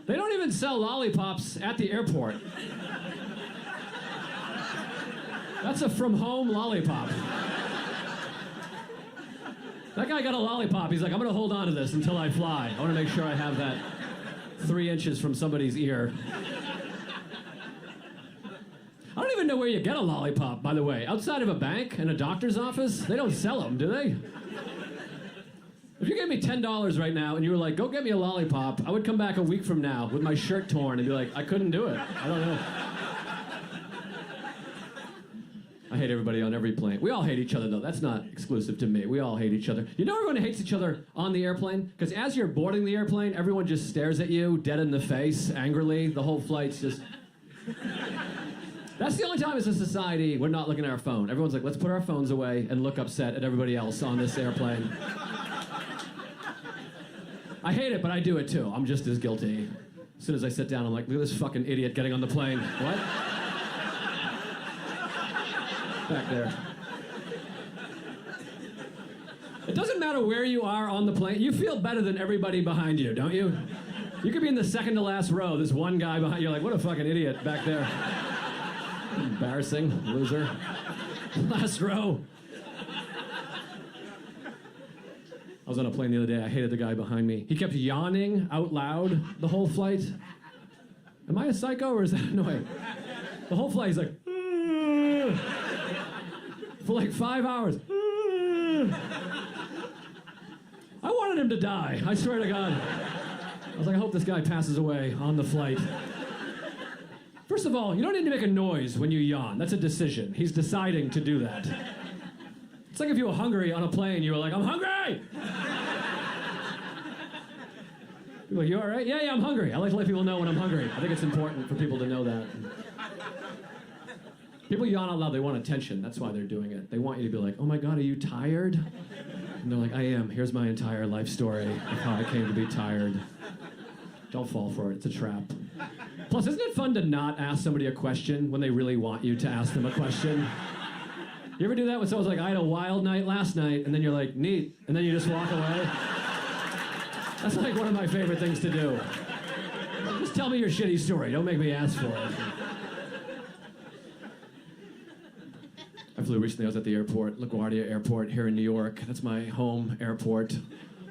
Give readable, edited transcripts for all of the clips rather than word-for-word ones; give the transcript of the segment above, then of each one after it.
They don't even sell lollipops at the airport. That's a from-home lollipop. That guy got a lollipop. He's like, I'm going to hold on to this until I fly. I want to make sure I have that 3 inches from somebody's ear. I don't even know where you get a lollipop, by the way. Outside of a bank and a doctor's office, they don't sell them, do they? If you gave me $10 right now and you were like, go get me a lollipop, I would come back a week from now with my shirt torn and be like, I couldn't do it. I don't know. I hate everybody on every plane. We all hate each other, though. That's not exclusive to me. We all hate each other. You know everyone hates each other on the airplane? Because as you're boarding the airplane, everyone just stares at you, dead in the face, angrily. The whole flight's just... That's the only time as a society we're not looking at our phone. Everyone's like, let's put our phones away and look upset at everybody else on this airplane. I hate it, but I do it too. I'm just as guilty. As soon as I sit down, I'm like, look at this fucking idiot getting on the plane. What? Back there. It doesn't matter where you are on the plane. You feel better than everybody behind you, don't you? You could be in the second to last row. There's one guy behind you. You're like, what a fucking idiot back there. Embarrassing. Loser. Last row. I was on a plane the other day. I hated the guy behind me. He kept yawning out loud the whole flight. Am I a psycho or is that... No, wait. The whole flight, he's like... For like 5 hours. I wanted him to die. I swear to God. I was like, I hope this guy passes away on the flight. First of all, you don't need to make a noise when you yawn. That's a decision. He's deciding to do that. It's like if you were hungry on a plane, you were like, I'm hungry! People are like, you all right? Yeah, I'm hungry. I like to let people know when I'm hungry. I think it's important for people to know that. People yawn out loud, they want attention. That's why they're doing it. They want you to be like, oh my God, are you tired? And they're like, I am. Here's my entire life story of how I came to be tired. Don't fall for it. It's a trap. Plus, isn't it fun to not ask somebody a question when they really want you to ask them a question? You ever do that when someone's like, I had a wild night last night, and then you're like, neat, and then you just walk away? That's like one of my favorite things to do. Just tell me your shitty story. Don't make me ask for it. I flew recently. I was at the airport, LaGuardia Airport here in New York. That's my home airport.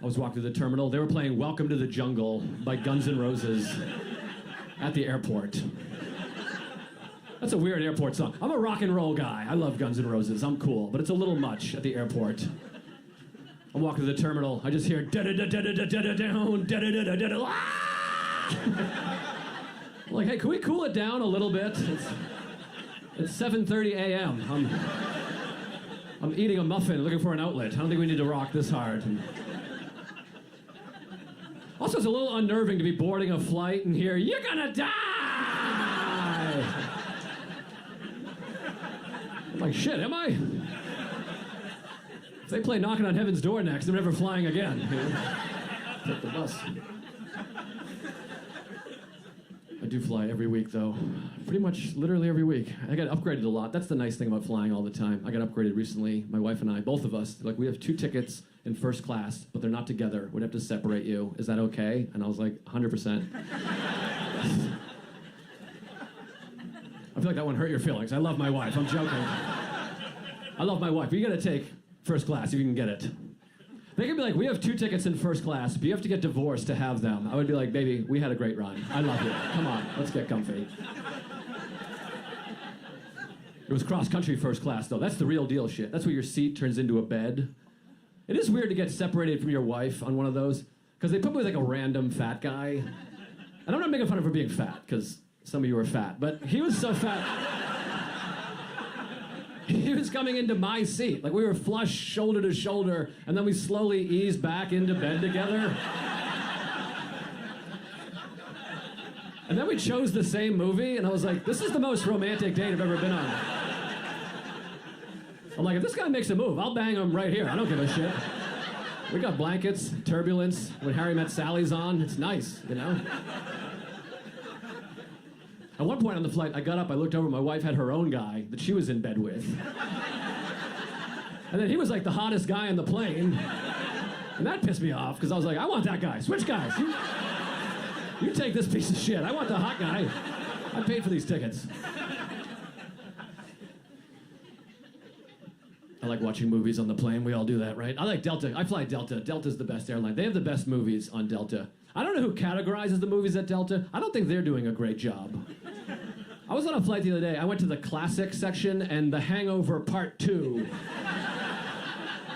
I was walking through the terminal. They were playing Welcome to the Jungle by Guns N' Roses at the airport. That's a weird airport song. I'm a rock and roll guy. I love Guns N' Roses. I'm cool, but it's a little much at the airport. I'm walking through the terminal. I just hear da-da-da-da-da-da-da-down, da-da-da-da-da-da. I'm like, hey, can we cool it down a little bit? It's 7:30 a.m. I'm eating a muffin, looking for an outlet. I don't think we need to rock this hard. Also, it's a little unnerving to be boarding a flight and hear, you're gonna die! I'm like, shit, am I? If they play Knocking on Heaven's Door next, I'm never flying again. Take the bus. I do fly every week, though. Pretty much, literally every week. I got upgraded a lot. That's the nice thing about flying all the time. I got upgraded recently. My wife and I, both of us, like, we have 2 tickets in first class, but they're not together. We'd have to separate you. Is that okay? And I was like, 100%. I feel like that one hurt your feelings. I love my wife. I'm joking. I love my wife. But you gotta take first class if you can get it. They could be like, we have 2 tickets in first class, but you have to get divorced to have them. I would be like, baby, we had a great run. I love you. Come on, let's get comfy. It was cross-country first class, though. That's the real deal shit. That's where your seat turns into a bed. It is weird to get separated from your wife on one of those, because they put me with like a random fat guy. And I'm not making fun of her being fat, because some of you are fat, but he was so fat. He was coming into my seat. Like, we were flush, shoulder to shoulder, and then we slowly eased back into bed together. And then we chose the same movie, and I was like, this is the most romantic date I've ever been on. I'm like, if this guy makes a move, I'll bang him right here. I don't give a shit. We got blankets, turbulence. When Harry Met Sally's on, it's nice, you know? At one point on the flight, I got up, I looked over, my wife had her own guy that she was in bed with. And then he was like the hottest guy on the plane. And that pissed me off, because I was like, I want that guy. Switch guys. You take this piece of shit. I want the hot guy. I paid for these tickets. I like watching movies on the plane. We all do that, right? I like Delta. I fly Delta. Delta's the best airline. They have the best movies on Delta. I don't know who categorizes the movies at Delta. I don't think they're doing a great job. I was on a flight the other day. I went to the classic section, and The Hangover Part 2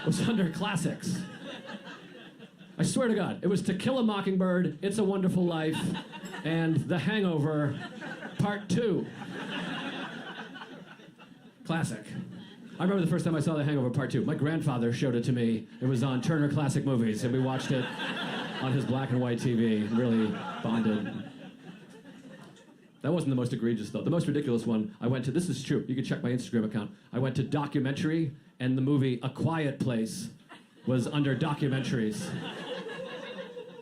was under classics. I swear to God, it was To Kill a Mockingbird, It's a Wonderful Life, and The Hangover Part 2. Classic. I remember the first time I saw The Hangover Part 2. My grandfather showed it to me. It was on Turner Classic Movies, and we watched it on his black and white TV. Really bonded. That wasn't the most egregious, though. The most ridiculous one, I went to, this is true, you can check my Instagram account. I went to Documentary, and the movie A Quiet Place was under Documentaries.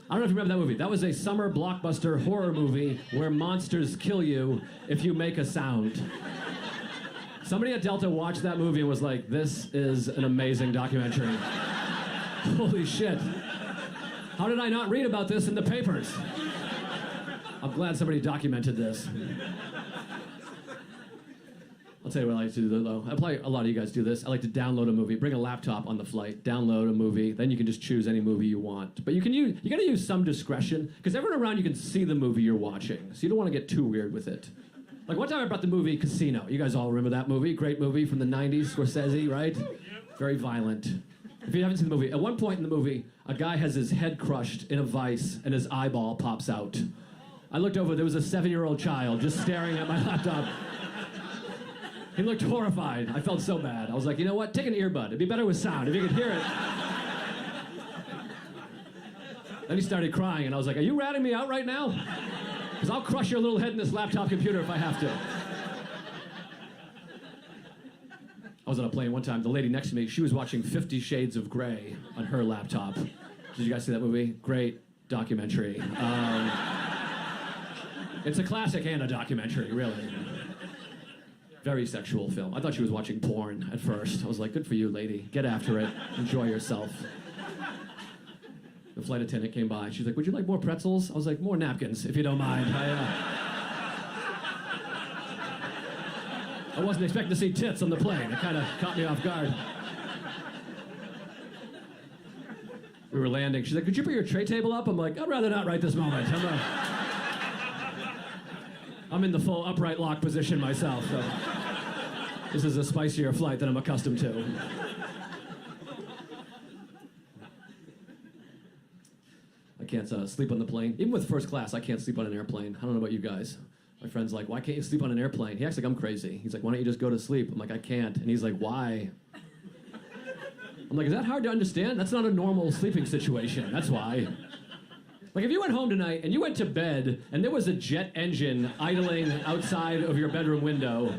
I don't know if you remember that movie. That was a summer blockbuster horror movie where monsters kill you if you make a sound. Somebody at Delta watched that movie and was like, this is an amazing documentary. Holy shit. How did I not read about this in the papers? I'm glad somebody documented this. I'll tell you what I like to do, though. A lot of you guys do this. I like to download a movie, bring a laptop on the flight, download a movie, then you can just choose any movie you want. But you gotta use some discretion, because everyone around you can see the movie you're watching, so you don't want to get too weird with it. Like one time I brought the movie Casino. You guys all remember that movie? Great movie from the 90s, Scorsese, right? Very violent. If you haven't seen the movie, at one point in the movie, a guy has his head crushed in a vice and his eyeball pops out. I looked over, there was a 7-year-old child just staring at my laptop. He looked horrified. I felt so bad. I was like, you know what? Take an earbud. It'd be better with sound if you could hear it. Then he started crying, and I was like, are you ratting me out right now? Because I'll crush your little head in this laptop computer if I have to. I was on a plane one time. The lady next to me, she was watching 50 Shades of Grey on her laptop. Did you guys see that movie? Great documentary. It's a classic and a documentary, really. Very sexual film. I thought she was watching porn at first. I was like, good for you, lady. Get after it. Enjoy yourself. The flight attendant came by. She's like, would you like more pretzels? I was like, more napkins, if you don't mind. I wasn't expecting to see tits on the plane. It kind of caught me off guard. We were landing. She's like, could you put your tray table up? I'm like, I'd rather not right this moment. I'm in the full upright lock position myself, so this is a spicier flight than I'm accustomed to. I can't sleep on the plane. Even with first class, I can't sleep on an airplane. I don't know about you guys. My friend's like, why can't you sleep on an airplane? He acts like I'm crazy. He's like, why don't you just go to sleep? I'm like, I can't. And he's like, why? I'm like, is that hard to understand? That's not a normal sleeping situation. That's why. Like, if you went home tonight and you went to bed and there was a jet engine idling outside of your bedroom window,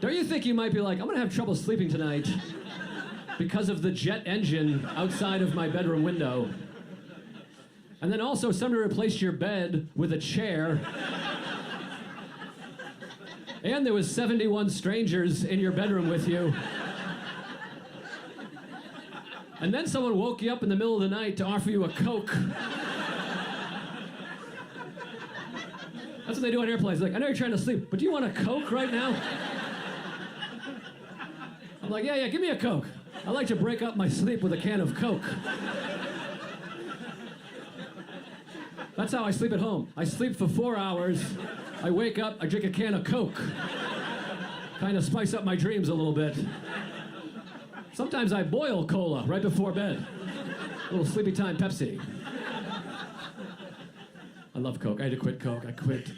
don't you think you might be like, I'm gonna have trouble sleeping tonight because of the jet engine outside of my bedroom window? And then also somebody replaced your bed with a chair. And there was 71 strangers in your bedroom with you. And then someone woke you up in the middle of the night to offer you a Coke. That's what they do on airplanes. Like, I know you're trying to sleep, but do you want a Coke right now? I'm like, yeah, give me a Coke. I like to break up my sleep with a can of Coke. That's how I sleep at home. I sleep for 4 hours. I wake up, I drink a can of Coke. Kind of spice up my dreams a little bit. Sometimes I boil cola right before bed. A little sleepy time Pepsi. I love Coke. I had to quit Coke. I quit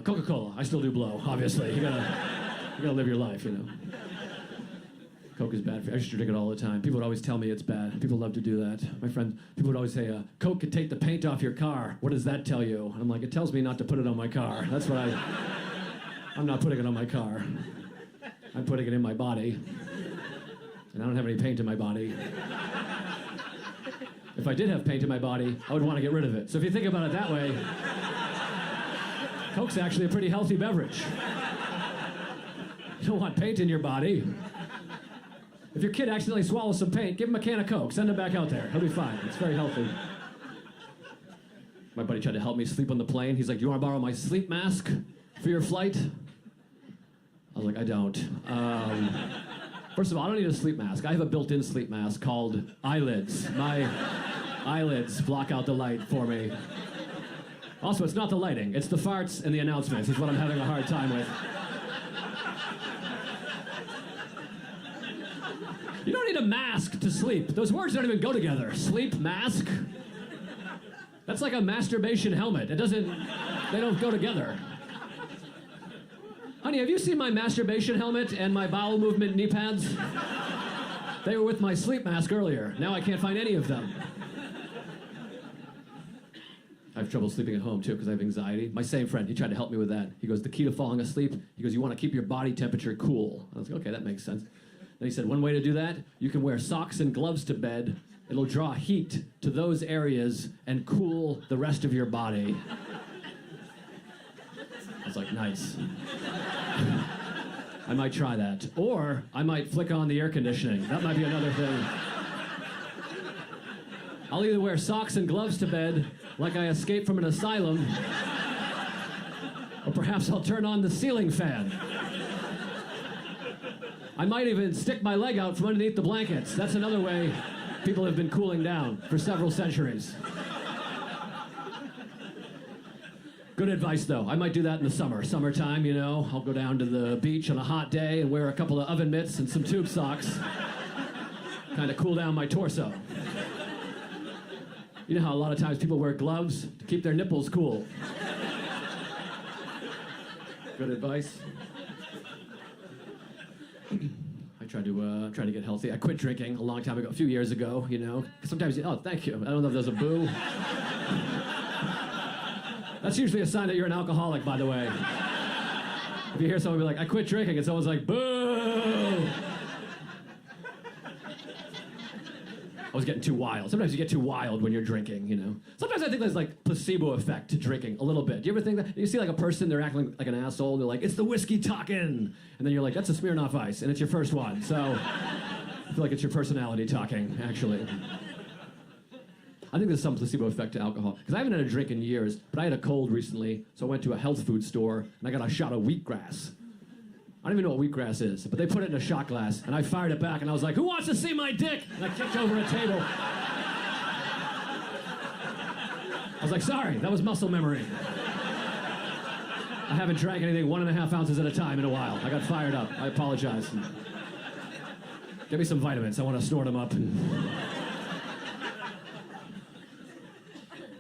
Coca-Cola. I still do blow, obviously. You gotta live your life, you know. Coke is bad for you. I used to drink it all the time. People would always tell me it's bad. People love to do that. My friend, people would always say, Coke could take the paint off your car. What does that tell you? And I'm like, it tells me not to put it on my car. That's what I'm not putting it on my car. I'm putting it in my body. And I don't have any paint in my body. If I did have paint in my body, I would want to get rid of it. So if you think about it that way, Coke's actually a pretty healthy beverage. You don't want paint in your body. If your kid accidentally swallows some paint, give him a can of Coke. Send him back out there. He'll be fine. It's very healthy. My buddy tried to help me sleep on the plane. He's like, do you want to borrow my sleep mask for your flight? I was like, I don't. First of all, I don't need a sleep mask. I have a built-in sleep mask called eyelids. My eyelids block out the light for me. Also, it's not the lighting. It's the farts and the announcements is what I'm having a hard time with. You don't need a mask to sleep. Those words don't even go together. Sleep, mask. That's like a masturbation helmet. They don't go together. Honey, have you seen my masturbation helmet and my bowel movement knee pads? They were with my sleep mask earlier. Now I can't find any of them. I have trouble sleeping at home too because I have anxiety. My same friend, he tried to help me with that. He goes, the key to falling asleep, he goes, you want to keep your body temperature cool. I was like, okay, that makes sense. Then he said, one way to do that, you can wear socks and gloves to bed. It'll draw heat to those areas and cool the rest of your body. I was like, nice. I might try that. Or I might flick on the air conditioning. That might be another thing. I'll either wear socks and gloves to bed like I escaped from an asylum, or perhaps I'll turn on the ceiling fan. I might even stick my leg out from underneath the blankets. That's another way people have been cooling down for several centuries. Good advice, though. I might do that in the summer. Summertime, you know, I'll go down to the beach on a hot day and wear a couple of oven mitts and some tube socks. Kind of cool down my torso. You know how a lot of times people wear gloves to keep their nipples cool. Good advice. I tried to get healthy. I quit drinking a long time ago, a few years ago, you know. Sometimes, oh, thank you. I don't know if there's a boo. That's usually a sign that you're an alcoholic, by the way. If you hear someone be like, I quit drinking, and someone's like, boo! I was getting too wild. Sometimes you get too wild when you're drinking, you know. Sometimes I think there's like placebo effect to drinking a little bit. Do you ever think that? You see like a person, they're acting like an asshole, they're like, it's the whiskey talking! And then you're like, that's a Smirnoff Ice, and it's your first one. So I feel like it's your personality talking, actually. I think there's some placebo effect to alcohol. Because I haven't had a drink in years, but I had a cold recently, so I went to a health food store, and I got a shot of wheatgrass. I don't even know what wheatgrass is, but they put it in a shot glass, and I fired it back, and I was like, who wants to see my dick? And I kicked over a table. I was like, sorry, that was muscle memory. I haven't drank anything 1.5 ounces at a time in a while. I got fired up. I apologize. Give me some vitamins. I want to snort them up.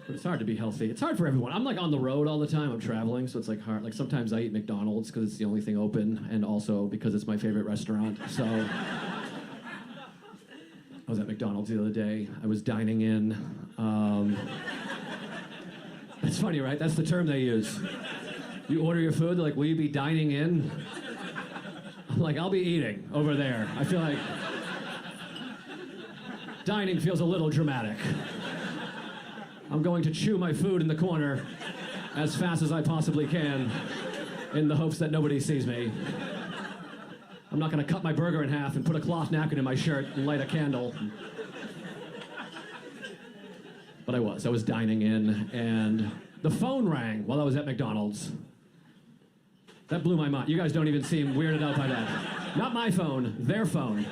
But it's hard to be healthy. It's hard for everyone. I'm like on the road all the time. I'm traveling, so it's like hard. Like sometimes I eat McDonald's because it's the only thing open, and also because it's my favorite restaurant. So I was at McDonald's the other day. I was dining in. It's funny, right? That's the term they use. You order your food, they're like, will you be dining in? I'm like, I'll be eating over there. I feel like dining feels a little dramatic. I'm going to chew my food in the corner as fast as I possibly can in the hopes that nobody sees me. I'm not going to cut my burger in half and put a cloth napkin in my shirt and light a candle. But I was dining in, and the phone rang while I was at McDonald's. That blew my mind. You guys don't even seem weirded out by that. Not my phone, their phone.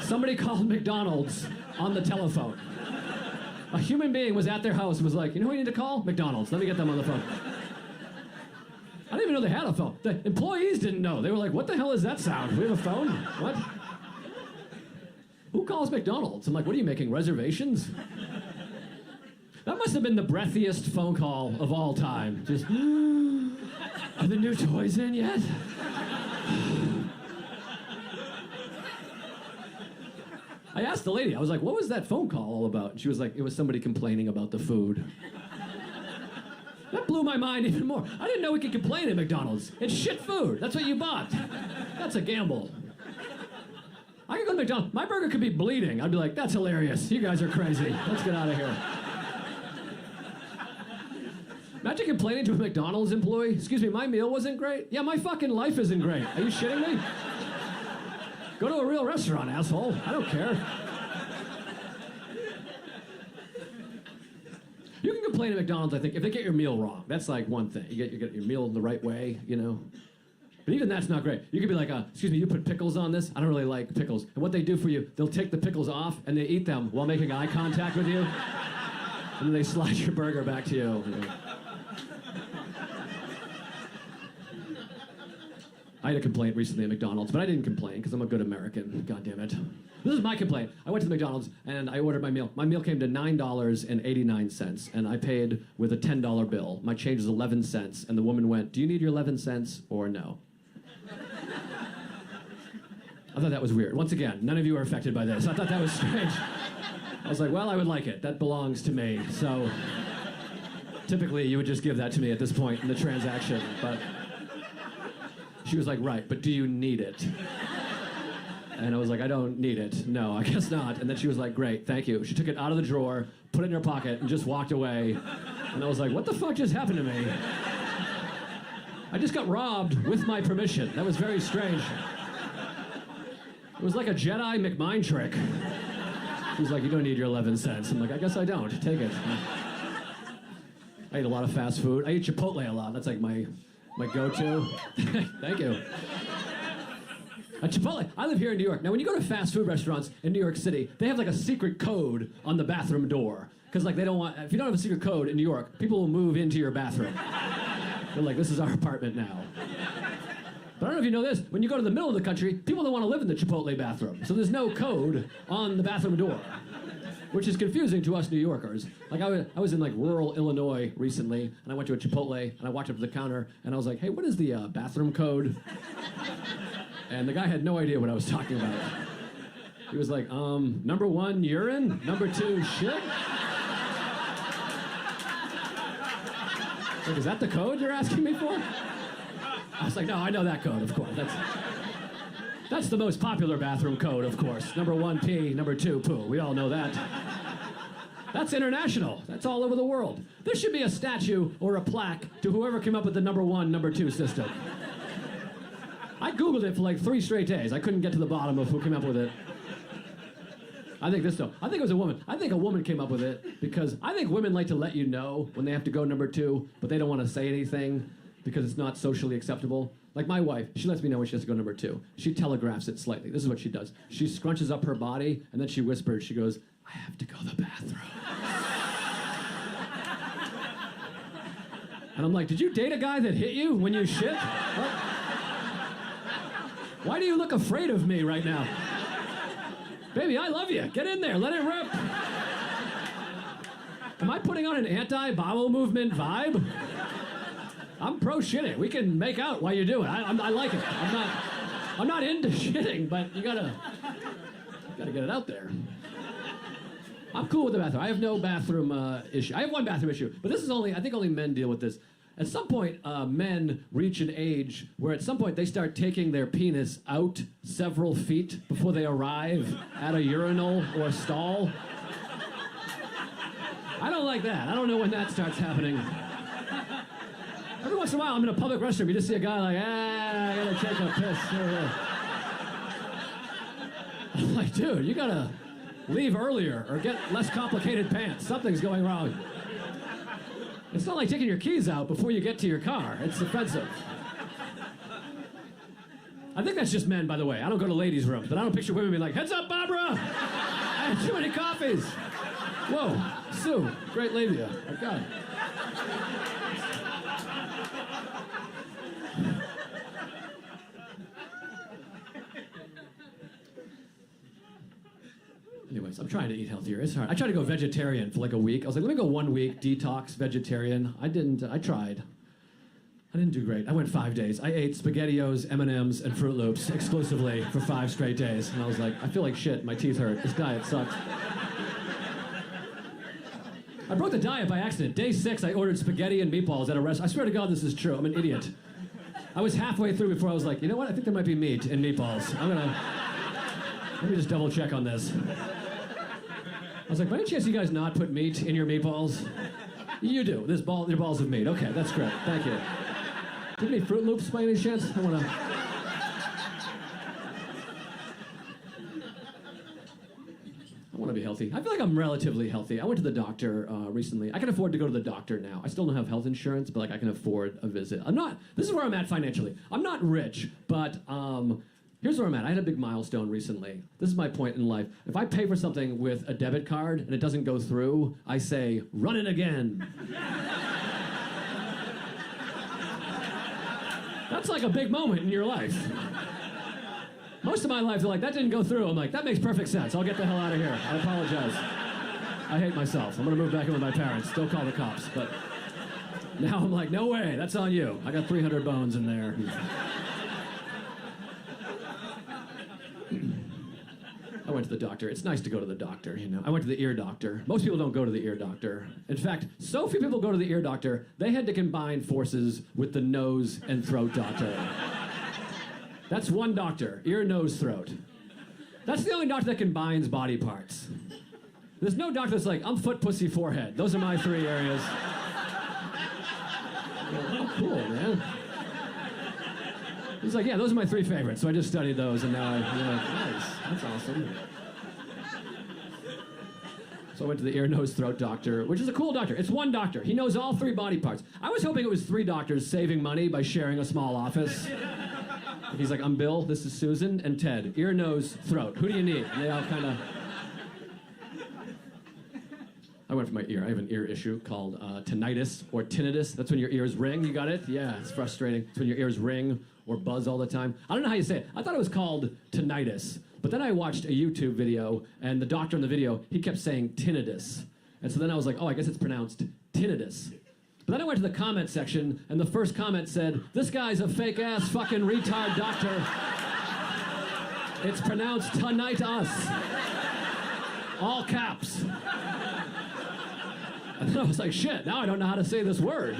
Somebody called McDonald's on the telephone. A human being was at their house and was like, you know who you need to call? McDonald's. Let me get them on the phone. I didn't even know they had a phone. The employees didn't know. They were like, what the hell is that sound? We have a phone? What? Who calls McDonald's? I'm like, what are you making, reservations? That must have been the breathiest phone call of all time. Just, are the new toys in yet? I asked the lady, I was like, what was that phone call all about? And she was like, it was somebody complaining about the food. That blew my mind even more. I didn't know we could complain at McDonald's. It's shit food. That's what you bought. That's a gamble. I could go to McDonald's. My burger could be bleeding. I'd be like, that's hilarious. You guys are crazy. Let's get out of here. Imagine complaining to a McDonald's employee. Excuse me, my meal wasn't great. Yeah, my fucking life isn't great. Are you shitting me? Go to a real restaurant, asshole. I don't care. You can complain at McDonald's, I think, if they get your meal wrong. That's like one thing. You get your meal the right way, you know? But even that's not great. You could be like, excuse me, you put pickles on this? I don't really like pickles. And what they do for you, they'll take the pickles off and they eat them while making eye contact with you. And then they slide your burger back to you. I had a complaint recently at McDonald's, but I didn't complain because I'm a good American. God damn it. This is my complaint. I went to the McDonald's and I ordered my meal. My meal came to $9.89, and I paid with a $10 bill. My change was 11 cents, and the woman went, "Do you need your 11 cents or no?" I thought that was weird. Once again, none of you are affected by this. I thought that was strange. I was like, well, I would like it. That belongs to me. So typically you would just give that to me at this point in the transaction, but she was like, right, but do you need it? And I was like, I don't need it. No, I guess not. And then she was like, great, thank you. She took it out of the drawer, put it in her pocket, and just walked away. And I was like, what the fuck just happened to me? I just got robbed with my permission. That was very strange. It was like a Jedi McMind trick. He was like, you don't need your 11 cents. I'm like, I guess I don't. Take it. I eat a lot of fast food. I eat Chipotle a lot. That's like my go-to. Thank you. Chipotle. I live here in New York. Now, when you go to fast food restaurants in New York City, they have like a secret code on the bathroom door. Because like they don't want, if you don't have a secret code in New York, people will move into your bathroom. They're like, this is our apartment now. But I don't know if you know this, when you go to the middle of the country, people don't want to live in the Chipotle bathroom. So there's no code on the bathroom door, which is confusing to us New Yorkers. Like I was in like rural Illinois recently, and I went to a Chipotle, and I walked up to the counter, and I was like, hey, what is the bathroom code? And the guy had no idea what I was talking about. He was like, number 1, urine, number 2, shit. Like, is that the code you're asking me for? I was like, no, I know that code, of course. That's the most popular bathroom code, of course. Number 1, pee, number 2, poo. We all know that. That's international. That's all over the world. There should be a statue or a plaque to whoever came up with the number 1, number 2 system. I Googled it for like 3 straight days. I couldn't get to the bottom of who came up with it. I think it was a woman. I think a woman came up with it because I think women like to let you know when they have to go number 2, but they don't want to say anything because it's not socially acceptable. Like my wife, she lets me know when she has to go number 2. She telegraphs it slightly. This is what she does. She scrunches up her body, and then she whispers, she goes, I have to go to the bathroom. And I'm like, did you date a guy that hit you when you shit? What? Why do you look afraid of me right now? Baby, I love you. Get in there. Let it rip. Am I putting on an anti-bowel movement vibe? I'm pro-shitting. We can make out while you do it. I like it. I'm not into shitting, but you gotta get it out there. I'm cool with the bathroom. I have no bathroom issue. I have one bathroom issue, but this is I think only men deal with this. At some point, men reach an age where at some point they start taking their penis out several feet before they arrive at a urinal or a stall. I don't like that. I don't know when that starts happening. Every once in a while, I'm in a public restroom, you just see a guy like, I gotta take a piss. I'm like, dude, you gotta leave earlier or get less complicated pants. Something's going wrong. It's not like taking your keys out before you get to your car. It's offensive. I think that's just men, by the way. I don't go to ladies' rooms, but I don't picture women being like, heads up, Barbara! I had too many coffees. Whoa, Sue, great labia. My God. Anyways, I'm trying to eat healthier. It's hard. I tried to go vegetarian for like a week. I was like, let me go 1 week, detox, vegetarian. I tried. I didn't do great. I went 5 days. I ate SpaghettiOs, M&Ms, and Fruit Loops exclusively for 5 straight days. And I was like, I feel like shit. My teeth hurt. This diet sucks. I broke the diet by accident. Day 6, I ordered spaghetti and meatballs at a restaurant. I swear to God, this is true. I'm an idiot. I was halfway through before I was like, you know what? I think there might be meat in meatballs. Let me just double check on this. I was like, by any chance you guys not put meat in your meatballs? You do. Your balls of meat. Okay, that's great. Thank you. Do you have any Fruit Loops by any chance? I want to be healthy. healthy. I feel like I'm relatively healthy. I went to the doctor recently. I can afford to go to the doctor now. I still don't have health insurance, but like I can afford a visit. This is where I'm at financially. I'm not rich, but here's where I'm at. I had a big milestone recently. This is my point in life. If I pay for something with a debit card and it doesn't go through, I say, run it again. That's like a big moment in your life. Most of my life, they're like, that didn't go through. I'm like, that makes perfect sense. I'll get the hell out of here. I apologize. I hate myself. I'm gonna move back in with my parents. Don't call the cops. But now I'm like, no way, that's on you. I got 300 bones in there. I went to the doctor. It's nice to go to the doctor, you know. I went to the ear doctor. Most people don't go to the ear doctor. In fact, so few people go to the ear doctor, they had to combine forces with the nose and throat doctor. That's one doctor, ear, nose, throat. That's the only doctor that combines body parts. There's no doctor that's like, I'm foot, pussy, forehead. Those are my 3 areas. Oh, cool, man. He's like, yeah, those are my 3 favorites. So I just studied those, and now nice. That's awesome. So I went to the ear, nose, throat doctor, which is a cool doctor. It's one doctor. He knows all 3 body parts. I was hoping it was 3 doctors saving money by sharing a small office. He's like, I'm Bill, this is Susan, and Ted. Ear, nose, throat. Who do you need? And they all kind of... I went for my ear. I have an ear issue called tinnitus or tinnitus. That's when your ears ring. You got it? Yeah, it's frustrating. It's when your ears ring or buzz all the time. I don't know how you say it. I thought it was called tinnitus. But then I watched a YouTube video, and the doctor in the video, he kept saying tinnitus. And so then I was like, oh, I guess it's pronounced tinnitus. But then I went to the comment section, and the first comment said, this guy's a fake-ass fucking retard doctor. It's pronounced tinnitus. All caps. And then I was like, shit, now I don't know how to say this word.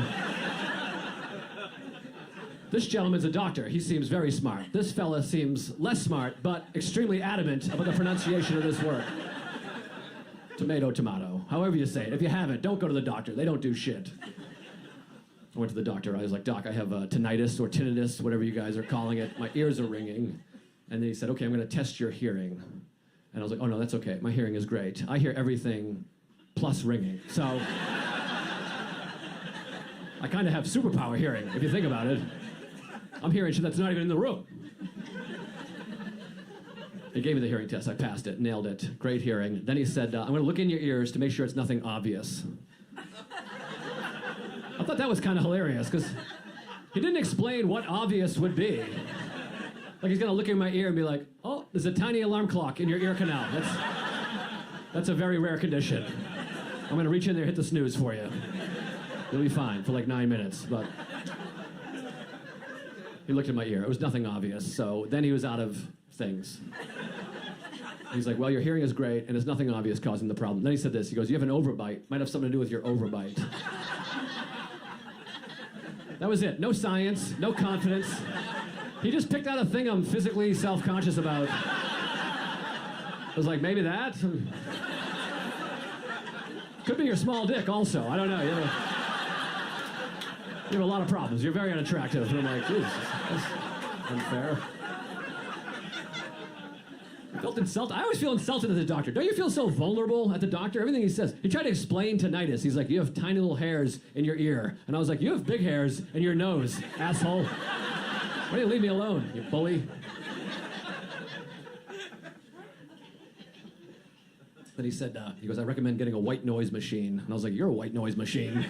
This gentleman's a doctor. He seems very smart. This fella seems less smart, but extremely adamant about the pronunciation of this word. Tomato, tomato. However you say it. If you haven't, don't go to the doctor. They don't do shit. I went to the doctor. I was like, Doc, I have tinnitus or tinnitus, whatever you guys are calling it. My ears are ringing. And then he said, okay, I'm going to test your hearing. And I was like, oh, no, that's okay. My hearing is great. I hear everything plus ringing. So I kind of have superpower hearing, if you think about it. I'm hearing shit that's not even in the room. He gave me the hearing test. I passed it, nailed it. Great hearing. Then he said, I'm going to look in your ears to make sure it's nothing obvious. I thought that was kind of hilarious, because he didn't explain what obvious would be. Like he's going to look in my ear and be like, oh, there's a tiny alarm clock in your ear canal. That's a very rare condition. I'm going to reach in there and hit the snooze for you. You'll be fine for like 9 minutes, but... He looked at my ear. It was nothing obvious, so then he was out of things. He's like, well, your hearing is great, and there's nothing obvious causing the problem. Then he said this. He goes, you have an overbite. Might have something to do with your overbite. That was it. No science, no confidence. He just picked out a thing I'm physically self-conscious about. I was like, maybe that? Could be your small dick also. I don't know. You have a lot of problems. You're very unattractive. And I'm like, Jesus, that's unfair. I felt insulted. I always feel insulted at the doctor. Don't you feel so vulnerable at the doctor? Everything he says. He tried to explain tinnitus. He's like, you have tiny little hairs in your ear. And I was like, you have big hairs in your nose, asshole. Why don't you leave me alone, you bully? Then he said, he goes, I recommend getting a white noise machine. And I was like, you're a white noise machine.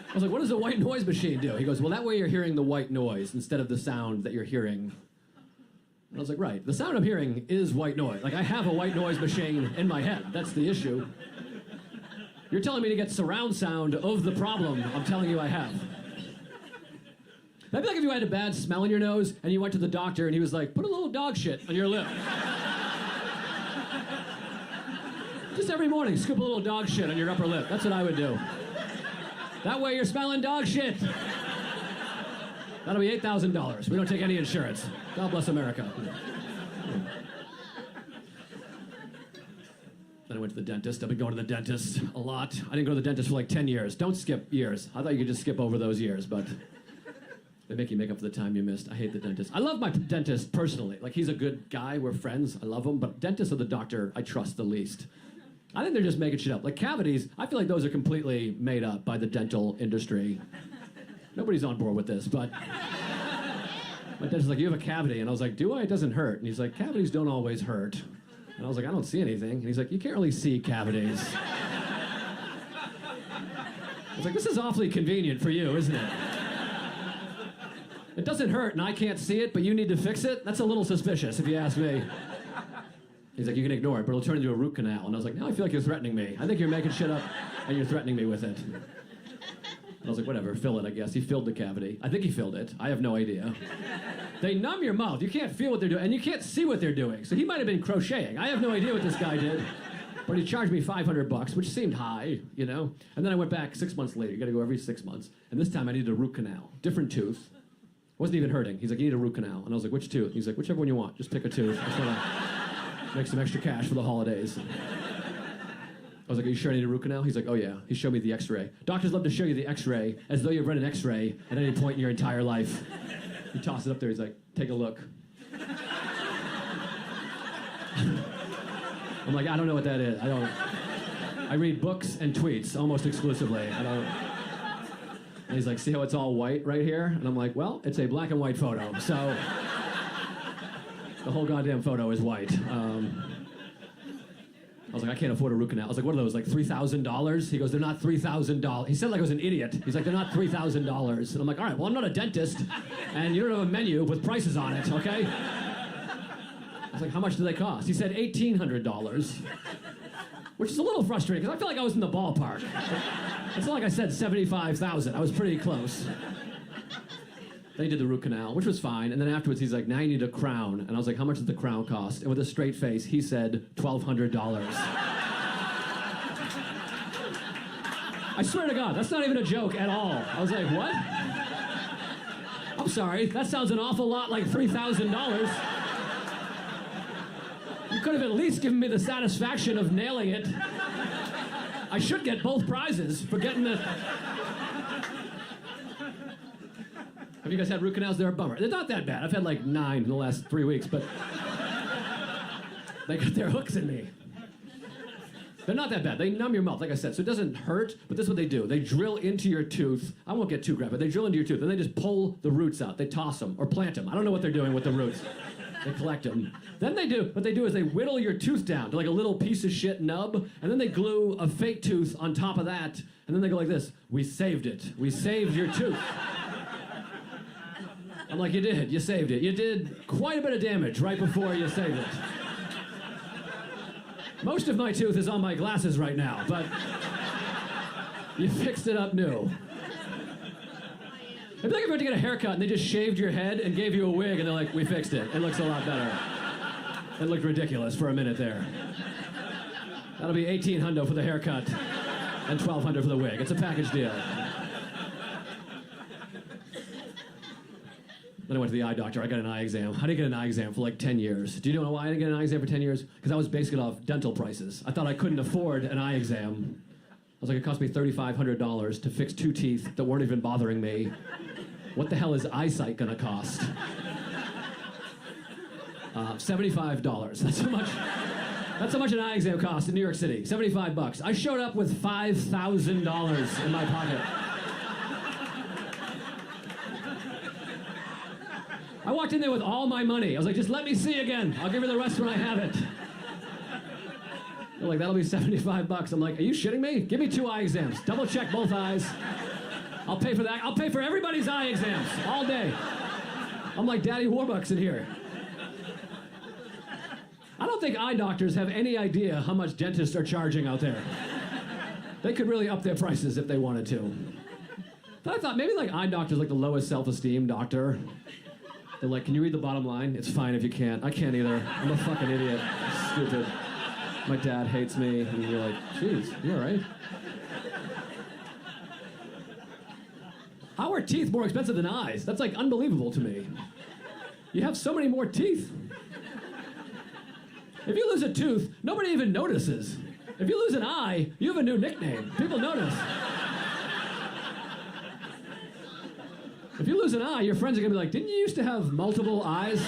I was like, what does a white noise machine do? He goes, well, that way you're hearing the white noise instead of the sound that you're hearing. And I was like, right, the sound I'm hearing is white noise. Like, I have a white noise machine in my head. That's the issue. You're telling me to get surround sound of the problem I'm telling you I have. That'd be like if you had a bad smell in your nose and you went to the doctor and he was like, put a little dog shit on your lip. Just every morning, scoop a little dog shit on your upper lip. That's what I would do. That way you're smelling dog shit. That'll be $8,000. We don't take any insurance. God bless America. Then I went to the dentist. I've been going to the dentist a lot. I didn't go to the dentist for like 10 years. Don't skip years. I thought you could just skip over those years, but They make you make up for the time you missed. I hate the dentist. I love my dentist personally. Like, he's a good guy. We're friends. I love him. But dentists are the doctor I trust the least. I think they're just making shit up. Like, cavities, I feel like those are completely made up by the dental industry. Nobody's on board with this, but my dentist's like, you have a cavity. And I was like, do I? It doesn't hurt. And he's like, cavities don't always hurt. And I was like, I don't see anything. And he's like, you can't really see cavities. I was like, this is awfully convenient for you, isn't it? It doesn't hurt and I can't see it, but you need to fix it? That's a little suspicious, if you ask me. He's like, you can ignore it, but it'll turn into a root canal. And I was like, now I feel like you're threatening me. I think you're making shit up and you're threatening me with it. And I was like, whatever, fill it, I guess. He filled the cavity. I think he filled it. I have no idea. They numb your mouth. You can't feel what they're doing, and you can't see what they're doing. So he might have been crocheting. I have no idea what this guy did. But he charged me $500, which seemed high, you know? And then I went back 6 months later. You gotta go every 6 months. And this time I needed a root canal. Different tooth. Wasn't even hurting. He's like, you need a root canal. And I was like, which tooth? He's like, whichever one you want. Just pick a tooth. I just wanna make some extra cash for the holidays. I was like, are you sure I need a root canal? He's like, oh yeah. He showed me the x-ray. Doctors love to show you the x-ray as though you've read an x-ray at any point in your entire life. He tossed it up there. He's like, take a look. I'm like, I don't know what that is. I read books and tweets almost exclusively. And he's like, see how it's all white right here? And I'm like, well, it's a black and white photo, so the whole goddamn photo is white. I was like, I can't afford a root canal. I was like, what are those, like $3,000? He goes, they're not $3,000. He said like I was an idiot. He's like, they're not $3,000. And I'm like, all right, well, I'm not a dentist, and you don't have a menu with prices on it, okay? I was like, how much do they cost? He said $1,800, which is a little frustrating, because I feel like I was in the ballpark. It's not like I said 75,000. I was pretty close. They did the root canal, which was fine. And then afterwards, he's like, now you need a crown. And I was like, how much does the crown cost? And with a straight face, he said, $1,200. I swear to God, that's not even a joke at all. I was like, what? I'm sorry, that sounds an awful lot like $3,000. You could have at least given me the satisfaction of nailing it. I should get both prizes for getting the... Have you guys had root canals? They're a bummer. They're not that bad. I've had like 9 in the last 3 weeks, but they got their hooks in me. They're not that bad. They numb your mouth, like I said, so it doesn't hurt, but this is what they do. They drill into your tooth. I won't get too graphic. They drill into your tooth, and they just pull the roots out. They toss them or plant them. I don't know what they're doing with the roots. They collect them. Then what they do is they whittle your tooth down to like a little piece of shit nub, and then they glue a fake tooth on top of that, and then they go like this, we saved it. We saved your tooth. I'm like, you did. You saved it. You did quite a bit of damage right before you saved it. Most of my tooth is on my glasses right now, but you fixed it up new. It'd be like if you went to get a haircut and they just shaved your head and gave you a wig and they're like, we fixed it. It looks a lot better. It looked ridiculous for a minute there. That'll be $1,800 for the haircut and $1,200 for the wig. It's a package deal. Then I went to the eye doctor. I got an eye exam. I didn't get an eye exam for like 10 years. Do you know why I didn't get an eye exam for 10 years? Because I was basing it off dental prices. I thought I couldn't afford an eye exam. I was like, it cost me $3,500 to fix 2 teeth that weren't even bothering me. What the hell is eyesight gonna cost? $75. That's how much an eye exam costs in New York City. $75. I showed up with $5,000 in my pocket. I walked in there with all my money. I was like, just let me see again. I'll give you the rest when I have it. They're like, that'll be $75. I'm like, are you shitting me? Give me 2 eye exams. Double check both eyes. I'll pay for that. I'll pay for everybody's eye exams all day. I'm like Daddy Warbucks in here. I don't think eye doctors have any idea how much dentists are charging out there. They could really up their prices if they wanted to. But I thought maybe like eye doctors like the lowest self-esteem doctor. They're like, can you read the bottom line? It's fine if you can't. I can't either. I'm a fucking idiot. Stupid. My dad hates me. And you're like, geez, you all right? How are teeth more expensive than eyes? That's like unbelievable to me. You have so many more teeth. If you lose a tooth, nobody even notices. If you lose an eye, you have a new nickname. People notice. If you lose an eye, your friends are gonna be like, didn't you used to have multiple eyes?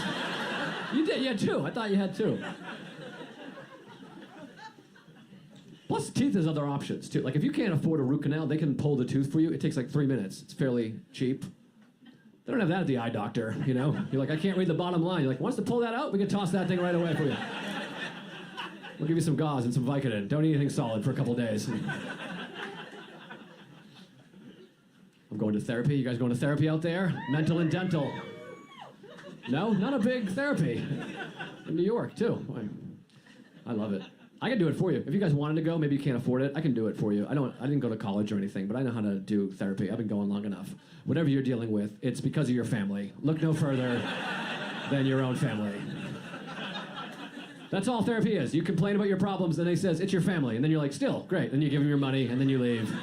You did, you had two. I thought you had two. Plus, teeth has other options, too. Like, if you can't afford a root canal, they can pull the tooth for you. It takes like 3 minutes. It's fairly cheap. They don't have that at the eye doctor, you know? You're like, I can't read the bottom line. You're like, wants to pull that out? We can toss that thing right away for you. We'll give you some gauze and some Vicodin. Don't eat anything solid for a couple days. I'm going to therapy. You guys going to therapy out there? Mental and dental. No? Not a big therapy. In New York, too. I love it. I can do it for you. If you guys wanted to go, maybe you can't afford it, I can do it for you. I didn't go to college or anything, but I know how to do therapy. I've been going long enough. Whatever you're dealing with, it's because of your family. Look no further than your own family. That's all therapy is. You complain about your problems, and they says, it's your family. And then you're like, still, great. Then you give them your money, and then you leave.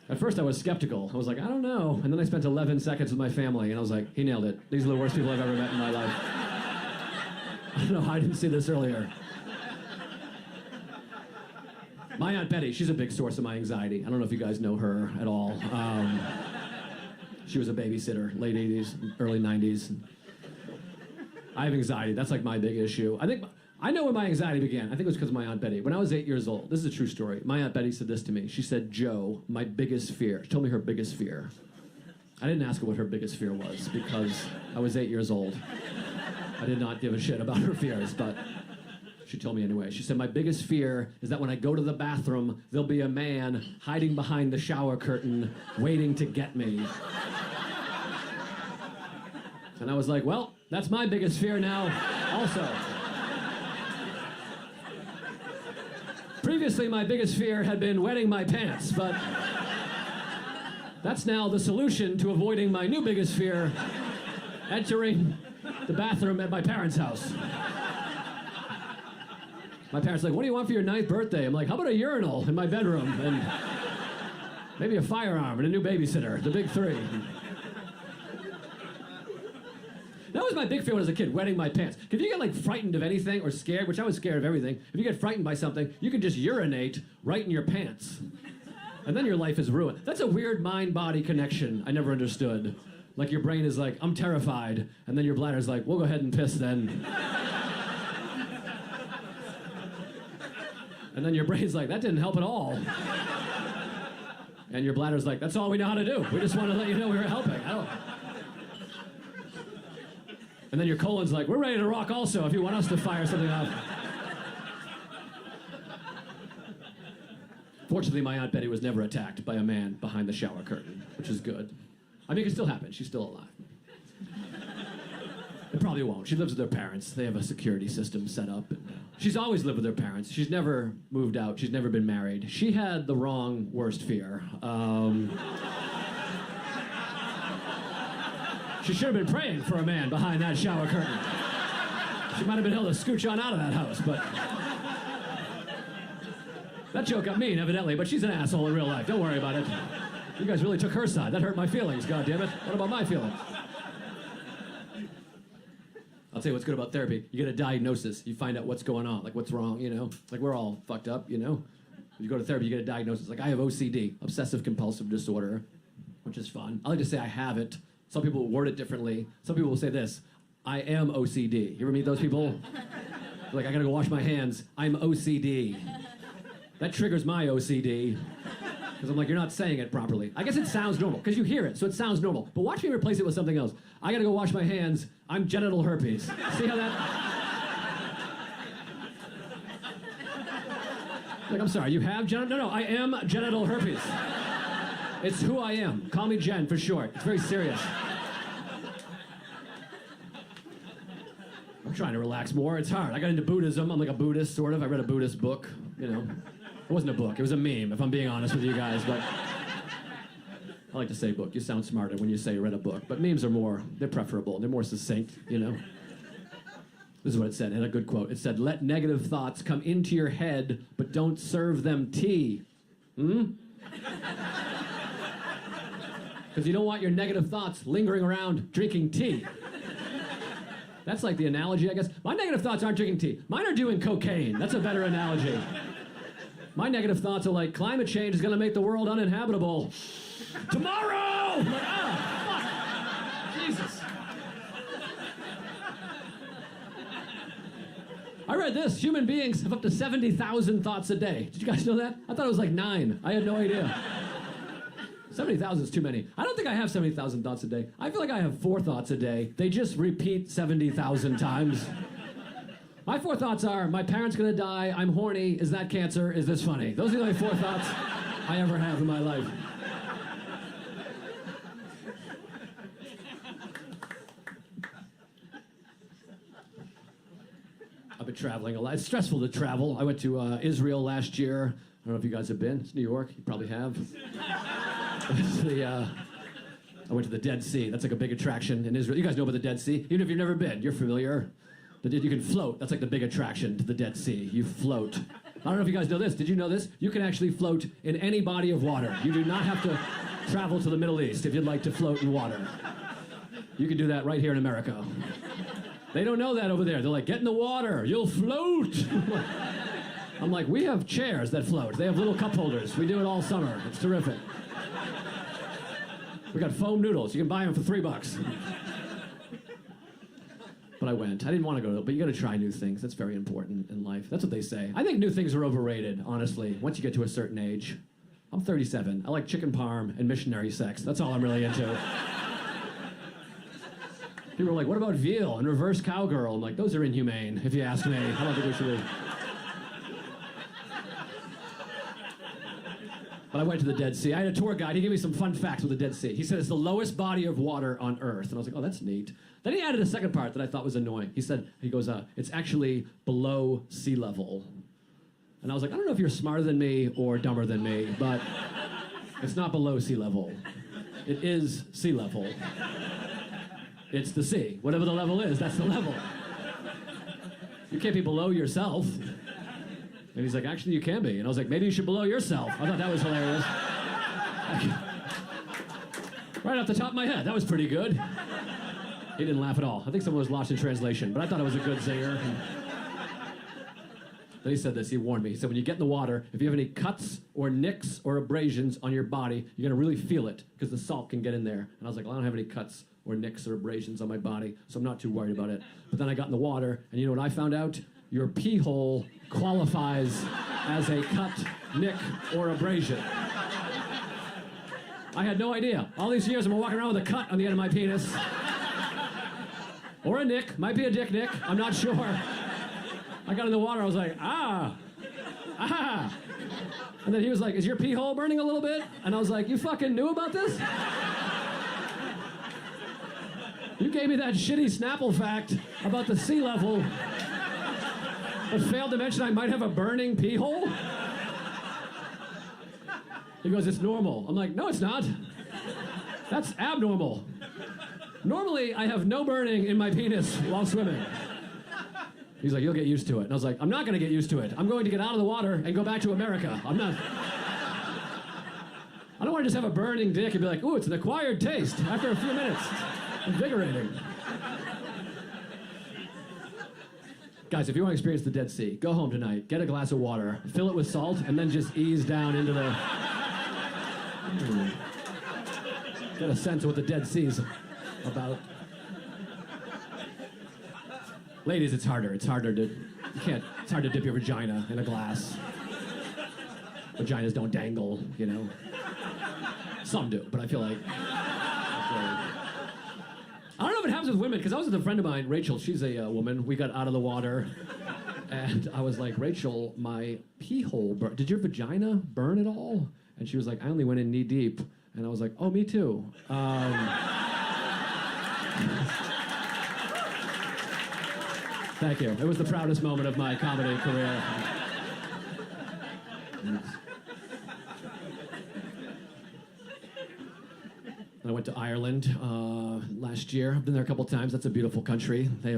At first, I was skeptical. I was like, I don't know. And then I spent 11 seconds with my family, and I was like, he nailed it. These are the worst people I've ever met in my life. I don't know how I didn't see this earlier. My Aunt Betty, she's a big source of my anxiety. I don't know if you guys know her at all. She was a babysitter, late 80s, early 90s. I have anxiety. That's like my big issue. I know when my anxiety began. I think it was because of my Aunt Betty. When I was 8 years old, this is a true story. My Aunt Betty said this to me. She said, Joe, my biggest fear. She told me her biggest fear. I didn't ask her what her biggest fear was because I was 8 years old. I did not give a shit about her fears, but she told me anyway. She said, my biggest fear is that when I go to the bathroom, there'll be a man hiding behind the shower curtain waiting to get me. And I was like, well, that's my biggest fear now also. Previously, my biggest fear had been wetting my pants, but that's now the solution to avoiding my new biggest fear, entering the bathroom at my parents' house. My parents are like, what do you want for your 9th birthday? I'm like, how about a urinal in my bedroom? And maybe a firearm and a new babysitter, the big three. That was my big fear when I was a kid, wetting my pants. If you get like frightened of anything or scared, which I was scared of everything, if you get frightened by something, you can just urinate right in your pants. And then your life is ruined. That's a weird mind-body connection I never understood. Like your brain is like, I'm terrified. And then your bladder's like, we'll go ahead and piss then. And then your brain's like, that didn't help at all. And your bladder's like, that's all we know how to do. We just want to let you know we were helping. And then your colon's like, we're ready to rock also if you want us to fire something off. Fortunately, my Aunt Betty was never attacked by a man behind the shower curtain, which is good. I mean, it can still happen. She's still alive. It probably won't. She lives with her parents. They have a security system set up. And she's always lived with her parents. She's never moved out. She's never been married. She had the wrong worst fear. She should have been praying for a man behind that shower curtain. She might have been able to scooch on out of that house, but... That joke got mean, evidently, but she's an asshole in real life. Don't worry about it. You guys really took her side. That hurt my feelings, goddammit. What about my feelings? I'll tell you what's good about therapy. You get a diagnosis. You find out what's going on, like what's wrong, you know? Like we're all fucked up, you know? You go to therapy, you get a diagnosis. Like I have OCD, obsessive compulsive disorder, which is fun. I like to say I have it. Some people word it differently. Some people will say this, I am OCD. You ever meet those people? Like, I gotta go wash my hands. I'm OCD. That triggers my OCD. Because I'm like, you're not saying it properly. I guess it sounds normal, because you hear it, so it sounds normal. But watch me replace it with something else. I gotta go wash my hands. I'm genital herpes. See how that... Like, I'm sorry, you have genital... No, I am genital herpes. It's who I am. Call me Jen for short. It's very serious. I'm trying to relax more. It's hard. I got into Buddhism. I'm like a Buddhist, sort of. I read a Buddhist book, you know. It wasn't a book. It was a meme, if I'm being honest with you guys, but... I like to say book. You sound smarter when you say you read a book. But memes are more... They're preferable. They're more succinct, you know. This is what it said. It had a good quote. It said, let negative thoughts come into your head, but don't serve them tea. Because you don't want your negative thoughts lingering around drinking tea. That's like the analogy, I guess. My negative thoughts aren't drinking tea. Mine are doing cocaine. That's a better analogy. My negative thoughts are like, climate change is going to make the world uninhabitable. Tomorrow! I'm like, ah! Jesus. I read this. Human beings have up to 70,000 thoughts a day. Did you guys know that? I thought it was like 9. I had no idea. 70,000 is too many. I don't think I have 70,000 thoughts a day. I feel like I have 4 thoughts a day. They just repeat 70,000 times. My 4 thoughts are, my parents gonna die, I'm horny, is that cancer, is this funny? Those are the only 4 thoughts I ever have in my life. I've been traveling a lot. It's stressful to travel. I went to Israel last year. I don't know if you guys have been. It's New York. You probably have. I went to the Dead Sea. That's like a big attraction in Israel. You guys know about the Dead Sea? Even if you've never been, you're familiar. You can float. That's like the big attraction to the Dead Sea. You float. I don't know if you guys know this. Did you know this? You can actually float in any body of water. You do not have to travel to the Middle East if you'd like to float in water. You can do that right here in America. They don't know that over there. They're like, get in the water. You'll float. I'm like, we have chairs that float. They have little cup holders. We do it all summer. It's terrific. We got foam noodles. You can buy them for $3. But I went. I didn't want to go, but you got to try new things. That's very important in life. That's what they say. I think new things are overrated, honestly, once you get to a certain age. I'm 37. I like chicken parm and missionary sex. That's all I'm really into. People are like, what about veal and reverse cowgirl? I'm like, those are inhumane, if you ask me. I don't think we should be. But I went to the Dead Sea. I had a tour guide. He gave me some fun facts with the Dead Sea. He said it's the lowest body of water on Earth. And I was like, oh, that's neat. Then he added a second part that I thought was annoying. He goes, it's actually below sea level. And I was like, I don't know if you're smarter than me or dumber than me, but it's not below sea level. It is sea level. It's the sea. Whatever the level is, that's the level. You can't be below yourself. And he's like, actually, you can be. And I was like, maybe you should below yourself. I thought that was hilarious. Right off the top of my head, that was pretty good. He didn't laugh at all. I think someone was lost in translation, but I thought it was a good zinger. Then he said this, he warned me. He said, when you get in the water, if you have any cuts or nicks or abrasions on your body, you're gonna really feel it, because the salt can get in there. And I was like, well, I don't have any cuts or nicks or abrasions on my body, so I'm not too worried about it. But then I got in the water, and you know what I found out? Your pee hole qualifies as a cut, nick, or abrasion. I had no idea. All these years I've been walking around with a cut on the end of my penis. Or a nick, might be a dick nick, I'm not sure. I got in the water, I was like, ah. And then he was like, is your pee hole burning a little bit? And I was like, you fucking knew about this? You gave me that shitty Snapple fact about the sea level, but failed to mention I might have a burning pee hole? He goes, it's normal. I'm like, no, it's not. That's abnormal. Normally, I have no burning in my penis while swimming. He's like, you'll get used to it. And I was like, I'm not gonna get used to it. I'm going to get out of the water and go back to America. I don't want to just have a burning dick and be like, ooh, it's an acquired taste after a few minutes. Invigorating. Guys, if you want to experience the Dead Sea, go home tonight, get a glass of water, fill it with salt, and then just ease down into the... Get a sense of what the Dead Sea's about. Ladies, it's harder. It's hard to dip your vagina in a glass. Vaginas don't dangle, you know. Some do, but I feel like... I don't know if it happens with women, because I was with a friend of mine, Rachel, she's a woman. We got out of the water, and I was like, Rachel, my pee hole did your vagina burn at all? And she was like, I only went in knee deep. And I was like, oh, me too. Thank you. It was the proudest moment of my comedy career. I went to Ireland last year. I've been there a couple times. That's a beautiful country. They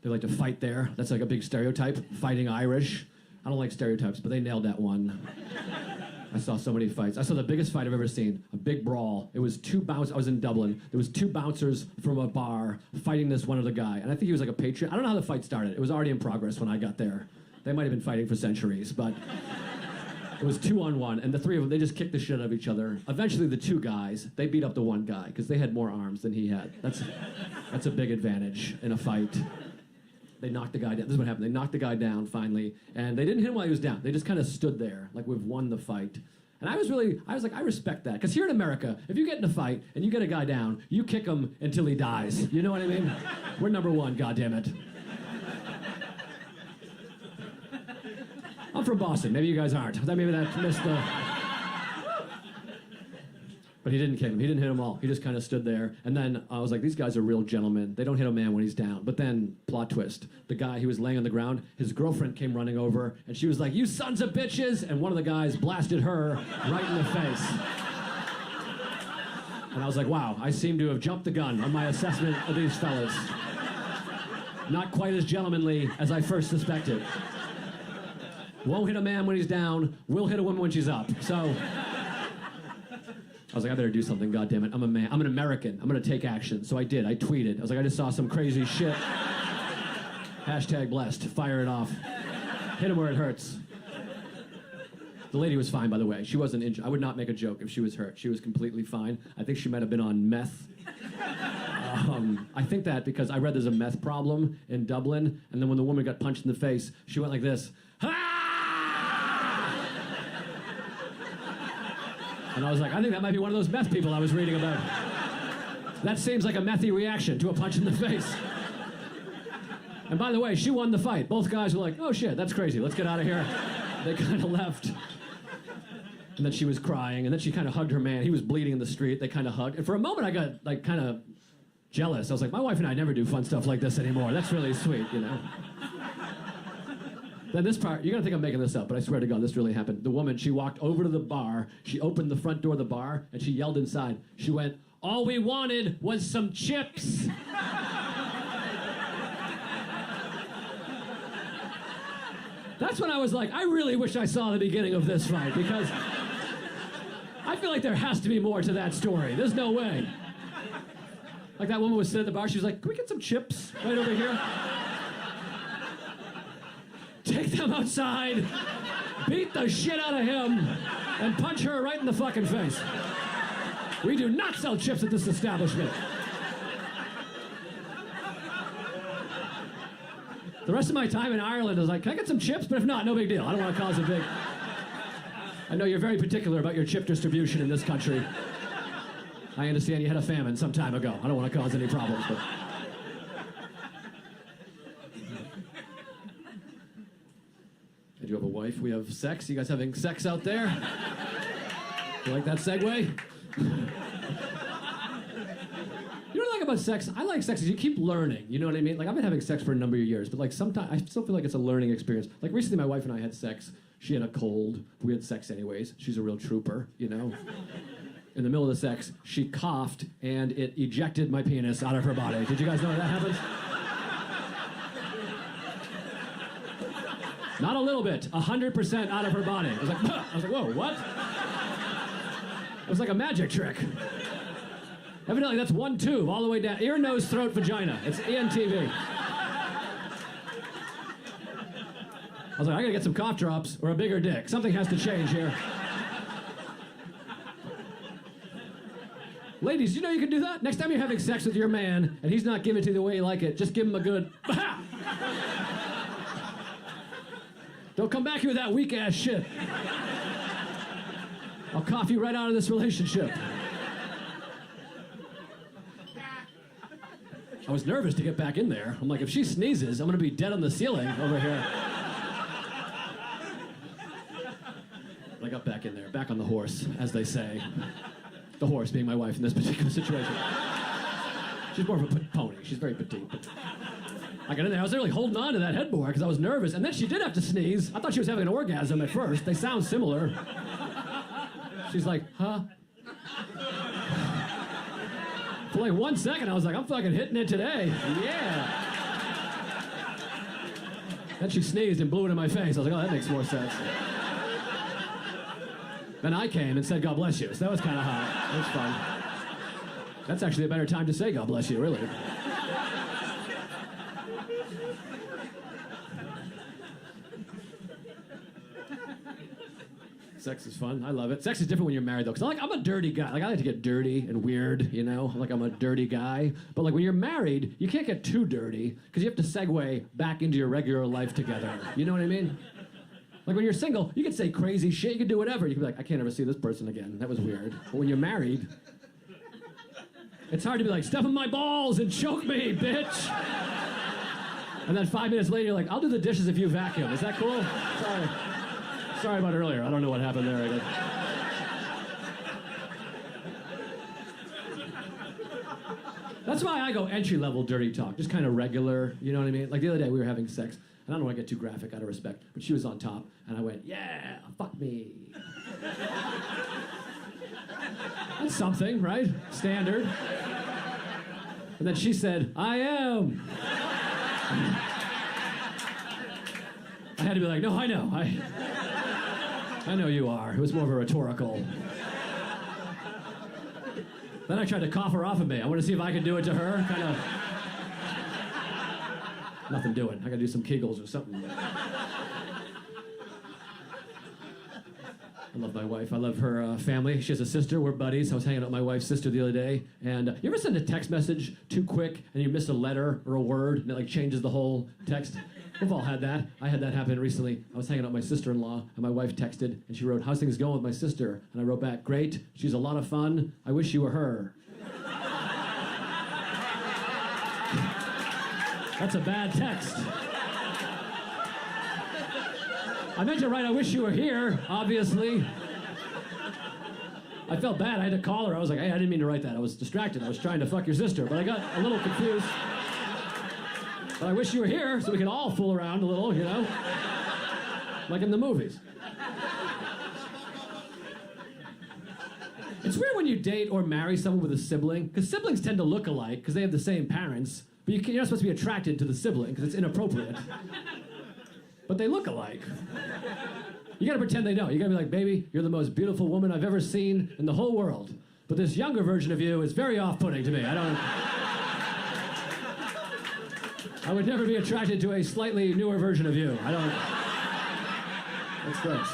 like to fight there. That's like a big stereotype, fighting Irish. I don't like stereotypes, but they nailed that one. I saw so many fights. I saw the biggest fight I've ever seen, a big brawl. It was I was in Dublin. There was 2 bouncers from a bar fighting this one other guy. And I think he was like a patriot. I don't know how the fight started. It was already in progress when I got there. They might have been fighting for centuries, but It was 2-on-1, and the three of them, they just kicked the shit out of each other. Eventually, the two guys, they beat up the one guy, because they had more arms than he had. That's a big advantage in a fight. They knocked the guy down. This is what happened. They knocked the guy down, finally, and they didn't hit him while he was down. They just kind of stood there, like we've won the fight. And I was like, I respect that. Because here in America, if you get in a fight and you get a guy down, you kick him until he dies. You know what I mean? We're number one, goddammit. I'm from Boston. Maybe you guys aren't. Maybe that missed the... But he didn't kick him. He didn't hit them all. He just kind of stood there. And then I was like, these guys are real gentlemen. They don't hit a man when he's down. But then, plot twist, the guy who was laying on the ground, his girlfriend came running over, and she was like, you sons of bitches! And one of the guys blasted her right in the face. And I was like, wow, I seem to have jumped the gun on my assessment of these fellas. Not quite as gentlemanly as I first suspected. Won't hit a man when he's down, will hit a woman when she's up. So... I was like, I better do something, goddammit. I'm a man. I'm an American. I'm gonna take action. So I did. I tweeted. I was like, I just saw some crazy shit. Hashtag blessed. Fire it off. Hit him where it hurts. The lady was fine, by the way. She wasn't injured. I would not make a joke if she was hurt. She was completely fine. I think she might have been on meth. I think that because I read there's a meth problem in Dublin, and then when the woman got punched in the face, she went like this. Ha! And I was like, I think that might be one of those meth people I was reading about. That seems like a methy reaction to a punch in the face. And by the way, she won the fight. Both guys were like, oh shit, that's crazy. Let's get out of here. They kind of left. And then she was crying, and then she kind of hugged her man. He was bleeding in the street. They kind of hugged. And for a moment, I got like kind of jealous. I was like, my wife and I never do fun stuff like this anymore. That's really sweet, you know? Then this part, you're gonna think I'm making this up, but I swear to God, this really happened. The woman, she walked over to the bar, she opened the front door of the bar, and she yelled inside. She went, all we wanted was some chips. That's when I was like, I really wish I saw the beginning of this fight, because I feel like there has to be more to that story. There's no way. Like that woman was sitting at the bar, she was like, can we get some chips right over here? Take them outside, beat the shit out of him, and punch her right in the fucking face. We do not sell chips at this establishment. The rest of my time in Ireland is like, can I get some chips? But if not, no big deal. I don't want to cause a big... I know you're very particular about your chip distribution in this country. I understand you had a famine some time ago. I don't want to cause any problems, but... Did you have a wife? We have sex? You guys having sex out there? You like that segue? You know what I like about sex? I like sex is you keep learning, you know what I mean? Like, I've been having sex for a number of years, but like sometimes I still feel like it's a learning experience. Like recently my wife and I had sex. She had a cold. We had sex anyways. She's a real trooper, you know? In the middle of the sex, she coughed and it ejected my penis out of her body. Did you guys know that happened? Not a little bit, 100% out of her body. I was like, whoa, what? It was like a magic trick. Evidently, that's one tube all the way down. Ear, nose, throat, vagina. It's ENTV. I was like, I gotta get some cough drops or a bigger dick. Something has to change here. Ladies, you know you can do that? Next time you're having sex with your man and he's not giving it to you the way you like it, just give him a good... Don't come back here with that weak-ass shit. I'll cough you right out of this relationship. I was nervous to get back in there. I'm like, if she sneezes, I'm gonna be dead on the ceiling over here. But I got back in there, back on the horse, as they say. The horse being my wife in this particular situation. She's more of a pony. She's very petite. But I got in there. I was literally holding on to that headboard because I was nervous. And then she did have to sneeze. I thought she was having an orgasm at first. They sound similar. She's like, huh? For like 1 second, I was like, I'm fucking hitting it today. Yeah. Then she sneezed and blew it in my face. I was like, oh, that makes more sense. Then I came and said, God bless you. So that was kind of hot. That was fun. That's actually a better time to say God bless you, really. Sex is fun. I love it. Sex is different when you're married, though, because I'm a dirty guy. Like, I like to get dirty and weird, you know? Like, I'm a dirty guy. But, like, when you're married, you can't get too dirty, because you have to segue back into your regular life together. You know what I mean? Like, when you're single, you can say crazy shit. You can do whatever. You can be like, I can't ever see this person again. That was weird. But when you're married, it's hard to be like, step on my balls and choke me, bitch. And then 5 minutes later, you're like, I'll do the dishes if you vacuum. Is that cool? Sorry about earlier. I don't know what happened there. That's why I go entry-level dirty talk. Just kind of regular, you know what I mean? Like the other day, we were having sex. And I don't want to get too graphic out of respect, but she was on top, and I went, yeah, fuck me. That's something, right? Standard. And then she said, I am. I had to be like, no, I know. I know you are. It was more of a rhetorical. Then I tried to cough her off of me. I want to see if I could do it to her, kind of. Nothing doing. I gotta do some Kegels or something. I love my wife. I love her family. She has a sister. We're buddies. I was hanging out with my wife's sister the other day. And you ever send a text message too quick and you miss a letter or a word and it like changes the whole text? We've all had that. I had that happen recently. I was hanging out with my sister-in-law and my wife texted and she wrote, how's things going with my sister? And I wrote back, great. She's a lot of fun. I wish you were her. That's a bad text. I meant to write, I wish you were here, obviously. I felt bad. I had to call her. I was like, hey, I didn't mean to write that. I was distracted. I was trying to fuck your sister, but I got a little confused. But I wish you were here so we could all fool around a little, you know? Like in the movies. It's weird when you date or marry someone with a sibling, because siblings tend to look alike because they have the same parents. But you're not supposed to be attracted to the sibling because it's inappropriate. But they look alike. You gotta pretend they don't. You gotta be like, baby, you're the most beautiful woman I've ever seen in the whole world. But this younger version of you is very off-putting to me. I would never be attracted to a slightly newer version of you. That's gross.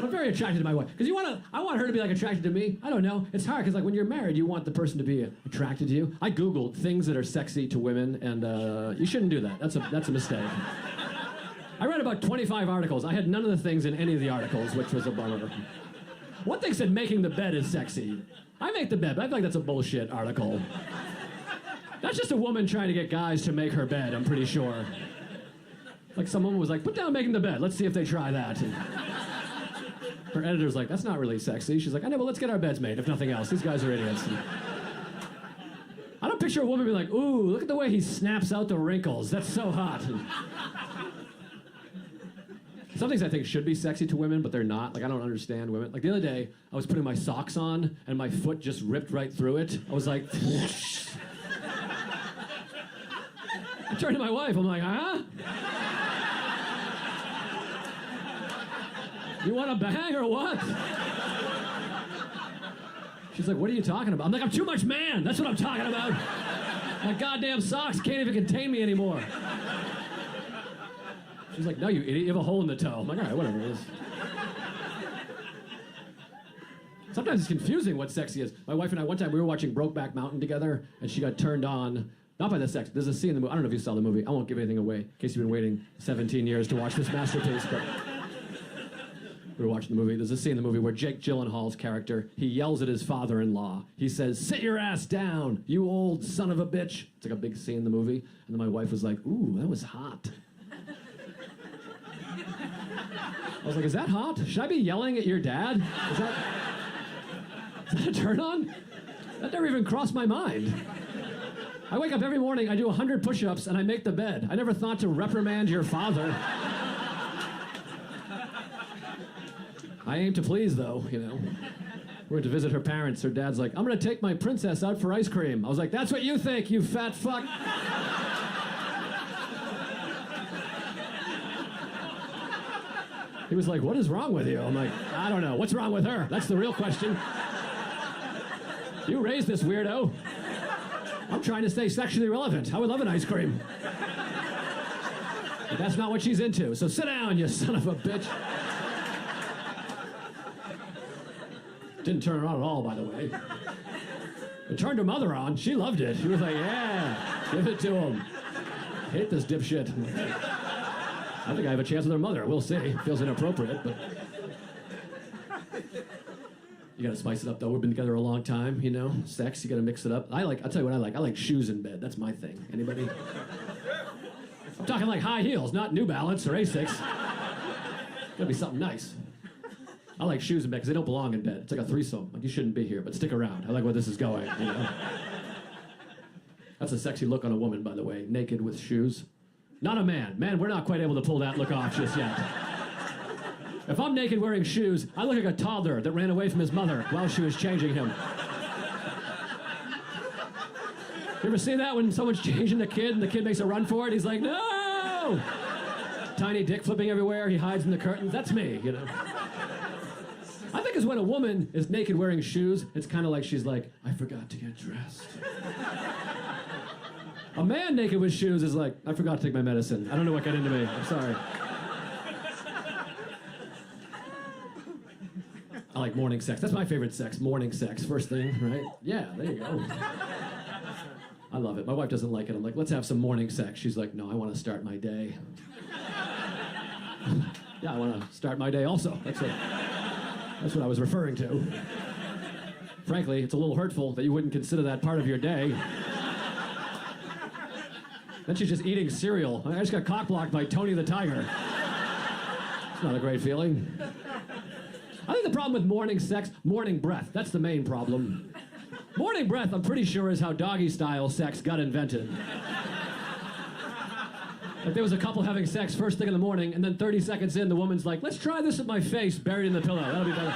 I'm very attracted to my wife. Because I want her to be like attracted to me. I don't know. It's hard because like when you're married, you want the person to be attracted to you. I Googled things that are sexy to women, and you shouldn't do that. That's a mistake. I read about 25 articles. I had none of the things in any of the articles, which was a bummer. One thing said making the bed is sexy. I make the bed, but I feel like that's a bullshit article. That's just a woman trying to get guys to make her bed, I'm pretty sure. Like some woman was like, put down making the bed. Let's see if they try that. And her editor's like, that's not really sexy. She's like, I know, but let's get our beds made, if nothing else. These guys are idiots. And I don't picture a woman being like, ooh, look at the way he snaps out the wrinkles. That's so hot. And some things I think should be sexy to women, but they're not. Like, I don't understand women. Like, the other day, I was putting my socks on, and my foot just ripped right through it. I was like, I turned to my wife. I'm like, huh? You want a bag or what? She's like, what are you talking about? I'm like, I'm too much man. That's what I'm talking about. My goddamn socks can't even contain me anymore. She's like, no, you idiot, you have a hole in the toe. I'm like, all right, whatever it is. Sometimes it's confusing what sexy is. My wife and I, one time, we were watching Brokeback Mountain together, and she got turned on, not by the sex. There's a scene in the movie, I don't know if you saw the movie. I won't give anything away, in case you've been waiting 17 years to watch this masterpiece, but we were watching the movie. There's a scene in the movie where Jake Gyllenhaal's character, he yells at his father-in-law. He says, sit your ass down, you old son of a bitch. It's like a big scene in the movie. And then my wife was like, ooh, that was hot. I was like, is that hot? Should I be yelling at your dad? Is that a turn on? That never even crossed my mind. I wake up every morning, I do 100 push-ups, and I make the bed. I never thought to reprimand your father. I aim to please, though, you know. We went to visit her parents. Her dad's like, I'm gonna take my princess out for ice cream. I was like, that's what you think, you fat fuck. He was like, what is wrong with you? I'm like, I don't know. What's wrong with her? That's the real question. You raised this weirdo. I'm trying to stay sexually relevant. I would love an ice cream. But that's not what she's into, so sit down, you son of a bitch. Didn't turn her on at all, by the way. It turned her mother on. She loved it. She was like, yeah, give it to him. Hate this dipshit. I think I have a chance with her mother. We'll see. Feels inappropriate, but... You gotta spice it up, though. We've been together a long time, you know? Sex, you gotta mix it up. I'll tell you what I like. I like shoes in bed. That's my thing. Anybody? I'm talking like high heels, not New Balance or Asics. Gotta be something nice. I like shoes in bed because they don't belong in bed. It's like a threesome. Like, you shouldn't be here, but stick around. I like where this is going, you know? That's a sexy look on a woman, by the way. Naked with shoes. Not a man. Man, we're not quite able to pull that look off just yet. If I'm naked wearing shoes, I look like a toddler that ran away from his mother while she was changing him. You ever see that when someone's changing the kid and the kid makes a run for it? He's like, no! Tiny dick flipping everywhere. He hides in the curtains. That's me, you know? I think it's when a woman is naked wearing shoes, it's kind of like she's like, I forgot to get dressed. A man naked with shoes is like, I forgot to take my medicine. I don't know what got into me. I'm sorry. I like morning sex. That's my favorite sex, morning sex. First thing, right? Yeah, there you go. I love it. My wife doesn't like it. I'm like, let's have some morning sex. She's like, no, I want to start my day. Yeah, I want to start my day also. That's what I was referring to. Frankly, it's a little hurtful that you wouldn't consider that part of your day. Then she's just eating cereal. I just got cock-blocked by Tony the Tiger. It's not a great feeling. I think the problem with morning sex, morning breath. That's the main problem. Morning breath, I'm pretty sure, is how doggy-style sex got invented. Like, there was a couple having sex first thing in the morning, and then 30 seconds in, the woman's like, let's try this with my face buried in the pillow. That'll be better.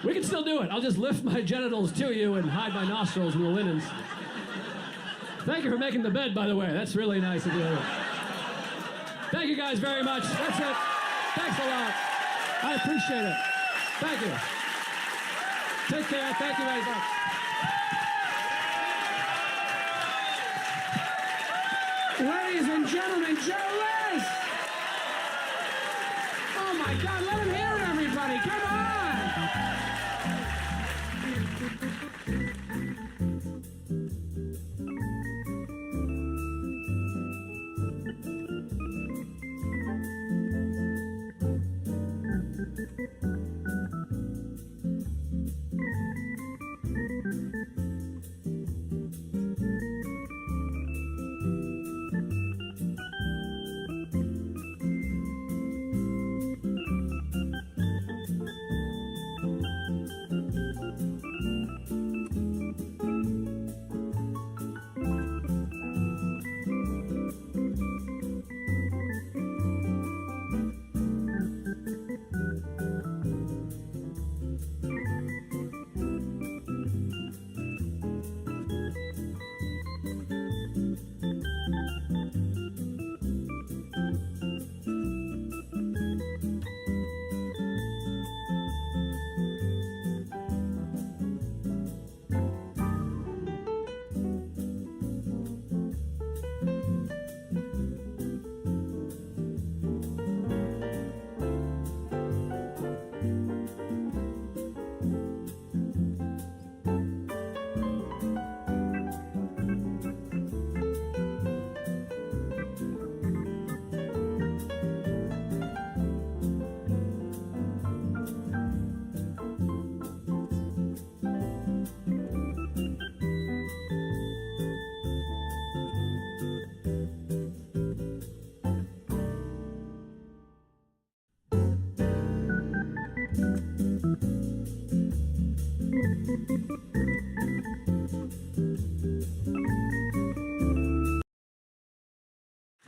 We can still do it. I'll just lift my genitals to you and hide my nostrils in the linens. Thank you for making the bed, by the way. That's really nice of you. Thank you guys very much. That's it. Thanks a lot. I appreciate it. Thank you. Take care. Thank you very much. Ladies and gentlemen, Joe List! Oh my God, let him hear it, everybody! Come on!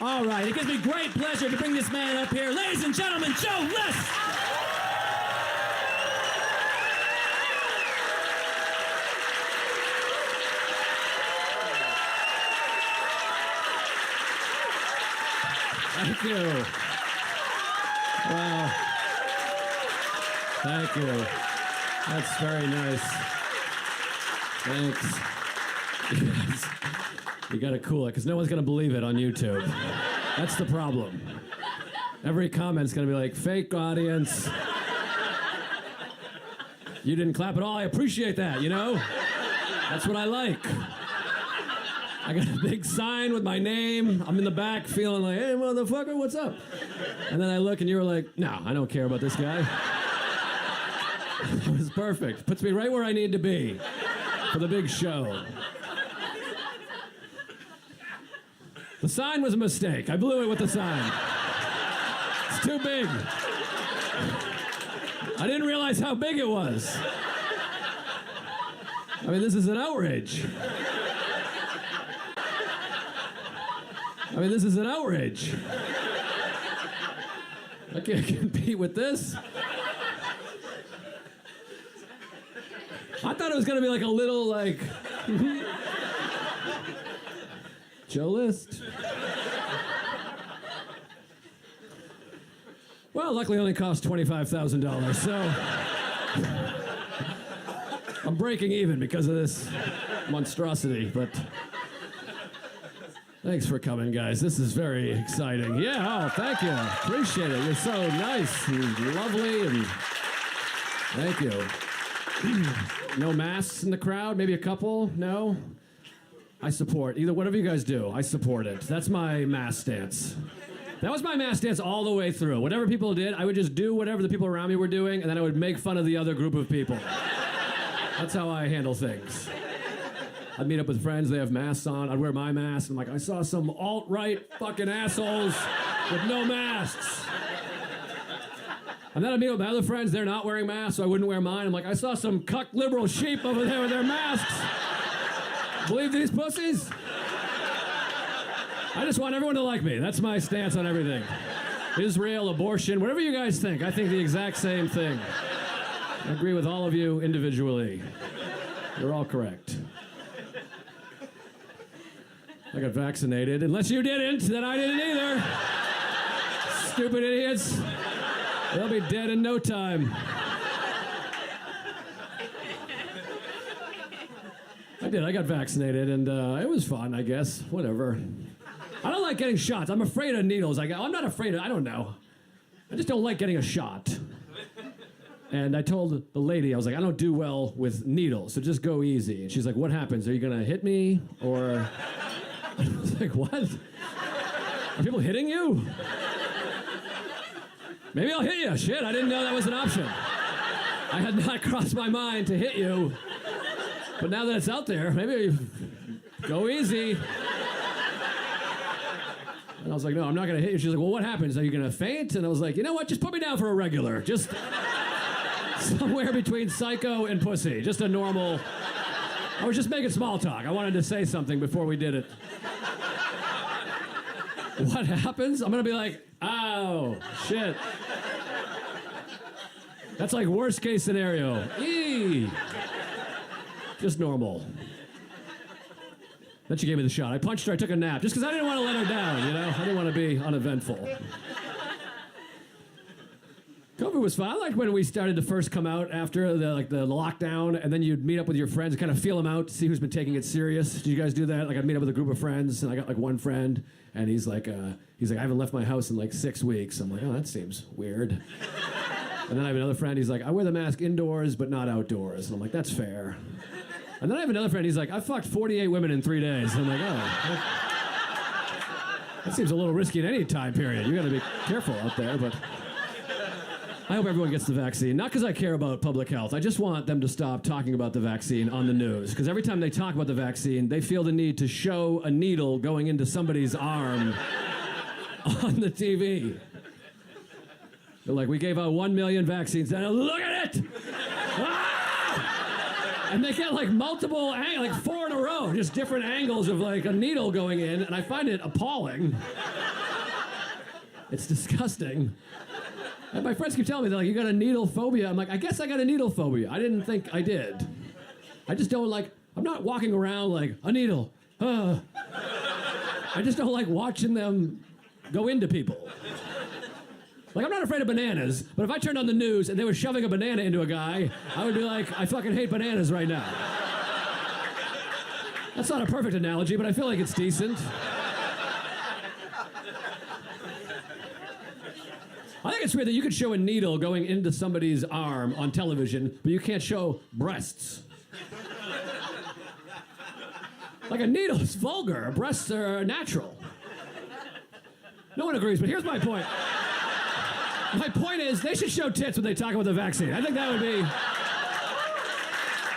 All right, it gives me great pleasure to bring this man up here. Ladies and gentlemen, Joe List! Thank you. Wow. Thank you. That's very nice. Thanks. You got to cool it, because no one's going to believe it on YouTube. That's the problem. Every comment's gonna be like, fake audience. You didn't clap at all, I appreciate that, you know? That's what I like. I got a big sign with my name. I'm in the back feeling like, hey, motherfucker, what's up? And then I look and you were like, no, I don't care about this guy. It was perfect. Puts me right where I need to be for the big show. The sign was a mistake. I blew it with the sign. It's too big. I didn't realize how big it was. I mean, this is an outrage. This is an outrage. I can't compete with this. I thought it was gonna be like a little like Joe List. Well, luckily it only cost $25,000, so I'm breaking even because of this monstrosity, but thanks for coming, guys. This is very exciting. Yeah, oh, thank you. Appreciate it. You're so nice and lovely, and thank you. No masks in the crowd? Maybe a couple? No? I support. Either whatever you guys do, I support it. That's my mask stance. That was my mask stance all the way through. Whatever people did, I would just do whatever the people around me were doing, and then I would make fun of the other group of people. That's how I handle things. I'd meet up with friends, they have masks on, I'd wear my mask, and I'm like, I saw some alt-right fucking assholes with no masks. And then I'd meet up with my other friends, they're not wearing masks, so I wouldn't wear mine. I'm like, I saw some cuck liberal sheep over there with their masks. Believe these pussies? I just want everyone to like me. That's my stance on everything. Israel, abortion, whatever you guys think, I think the exact same thing. I agree with all of you individually. You're all correct. I got vaccinated. Unless you didn't, then I didn't either. Stupid idiots. They'll be dead in no time. I did. I got vaccinated, and it was fun, I guess. Whatever. I don't like getting shots. I'm afraid of needles. I'm not afraid of, I don't know. I just don't like getting a shot. And I told the lady, I was like, I don't do well with needles, so just go easy. And she's like, what happens? Are you going to hit me? Or... I was like, what? Are people hitting you? Maybe I'll hit you. Shit, I didn't know that was an option. I had not crossed my mind to hit you. But now that it's out there, maybe go easy. And I was like, no, I'm not going to hit you. She's like, well, what happens? Are you going to faint? And I was like, you know what? Just put me down for a regular. Just somewhere between psycho and pussy. Just a normal... I was just making small talk. I wanted to say something before we did it. What happens? I'm going to be like, ow, shit. That's like worst case scenario. Eee. Just normal. Then she gave me the shot. I punched her, I took a nap, just because I didn't want to let her down, you know? I didn't want to be uneventful. COVID was fun. I liked when we started to first come out after the lockdown, and then you'd meet up with your friends and kind of feel them out to see who's been taking it serious. Did you guys do that? Like I'd meet up with a group of friends, and I got like one friend, and he's like, I haven't left my house in like 6 weeks. I'm like, oh, that seems weird. And then I have another friend, he's like, I wear the mask indoors, but not outdoors. And I'm like, that's fair. And then I have another friend, he's like, I fucked 48 women in 3 days. And I'm like, oh, that seems a little risky in any time period. You gotta be careful out there, but I hope everyone gets the vaccine. Not because I care about public health. I just want them to stop talking about the vaccine on the news. Because every time they talk about the vaccine, they feel the need to show a needle going into somebody's arm on the TV. They're like, we gave out 1 million vaccines. And look at it! Ah! And they get like multiple, like 4 in a row, just different angles of like a needle going in. And I find it appalling. It's disgusting. And my friends keep telling me, they're like, you got a needle phobia. I'm like, I guess I got a needle phobia. I didn't think I did. I just don't like, I'm not walking around like, a needle. I just don't like watching them go into people. Like, I'm not afraid of bananas, but if I turned on the news and they were shoving a banana into a guy, I would be like, I fucking hate bananas right now. That's not a perfect analogy, but I feel like it's decent. I think it's weird that you could show a needle going into somebody's arm on television, but you can't show breasts. Like a needle is vulgar. Breasts are natural. No one agrees, but here's my point. My point is, they should show tits when they talk about the vaccine. I think that would be...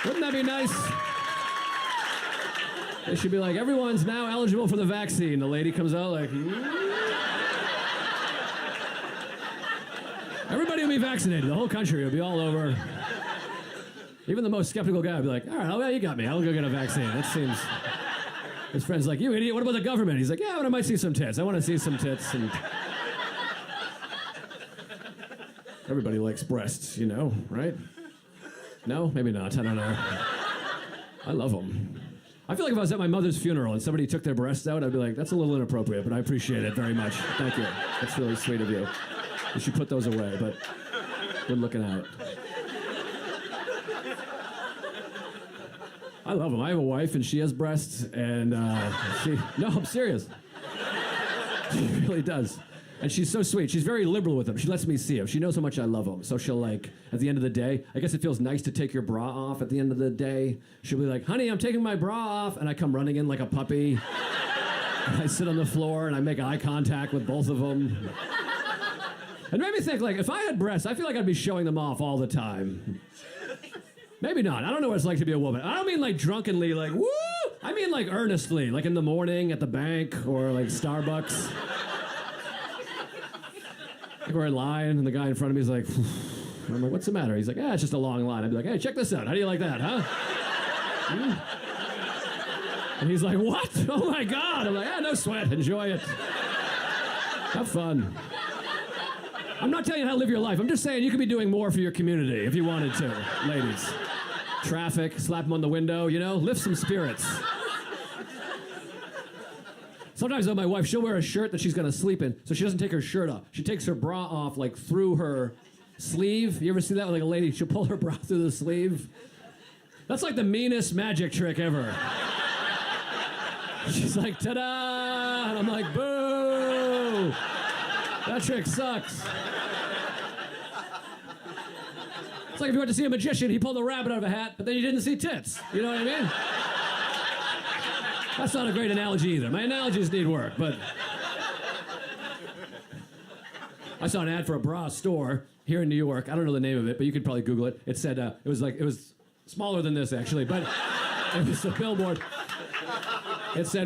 Wouldn't that be nice? They should be like, everyone's now eligible for the vaccine. The lady comes out like... Everybody will be vaccinated. The whole country will be all over. Even the most skeptical guy will be like, all right, well, you got me. I'll go get a vaccine. That seems... His friend's like, you idiot, what about the government? He's like, yeah, but I might see some tits. I want to see some tits. And everybody likes breasts, you know, right? No? Maybe not. I don't know. I love them. I feel like if I was at my mother's funeral and somebody took their breasts out, I'd be like, that's a little inappropriate, but I appreciate it very much. Thank you. That's really sweet of you. You should put those away, but good looking out. I love them. I have a wife, and she has breasts, and no, I'm serious. She really does. And she's so sweet. She's very liberal with them. She lets me see them. She knows how much I love them. So she'll, like, at the end of the day, I guess it feels nice to take your bra off at the end of the day. She'll be like, honey, I'm taking my bra off. And I come running in like a puppy. And I sit on the floor, and I make eye contact with both of them. It made me think, like, if I had breasts, I feel like I'd be showing them off all the time. Maybe not. I don't know what it's like to be a woman. I don't mean like drunkenly, like, woo! I mean like earnestly, like in the morning at the bank or like Starbucks. Like we're in line and the guy in front of me is like, and I'm like, what's the matter? He's like, it's just a long line. I'd be like, hey, check this out. How do you like that, huh? And he's like, what? Oh my God. I'm like, no sweat. Enjoy it. Have fun. I'm not telling you how to live your life. I'm just saying you could be doing more for your community if you wanted to, ladies. Traffic, slap them on the window, you know, lift some spirits. Sometimes though, my wife, she'll wear a shirt that she's gonna sleep in, so she doesn't take her shirt off. She takes her bra off like through her sleeve. You ever see that with like a lady? She'll pull her bra through the sleeve. That's like the meanest magic trick ever. She's like, ta-da! And I'm like, boo! That trick sucks. It's like if you went to see a magician, he pulled a rabbit out of a hat, but then you didn't see tits. You know what I mean? That's not a great analogy either. My analogies need work, but... I saw an ad for a bra store here in New York. I don't know the name of it, but you could probably Google it. It said, it was smaller than this, actually, but it was a billboard. It said,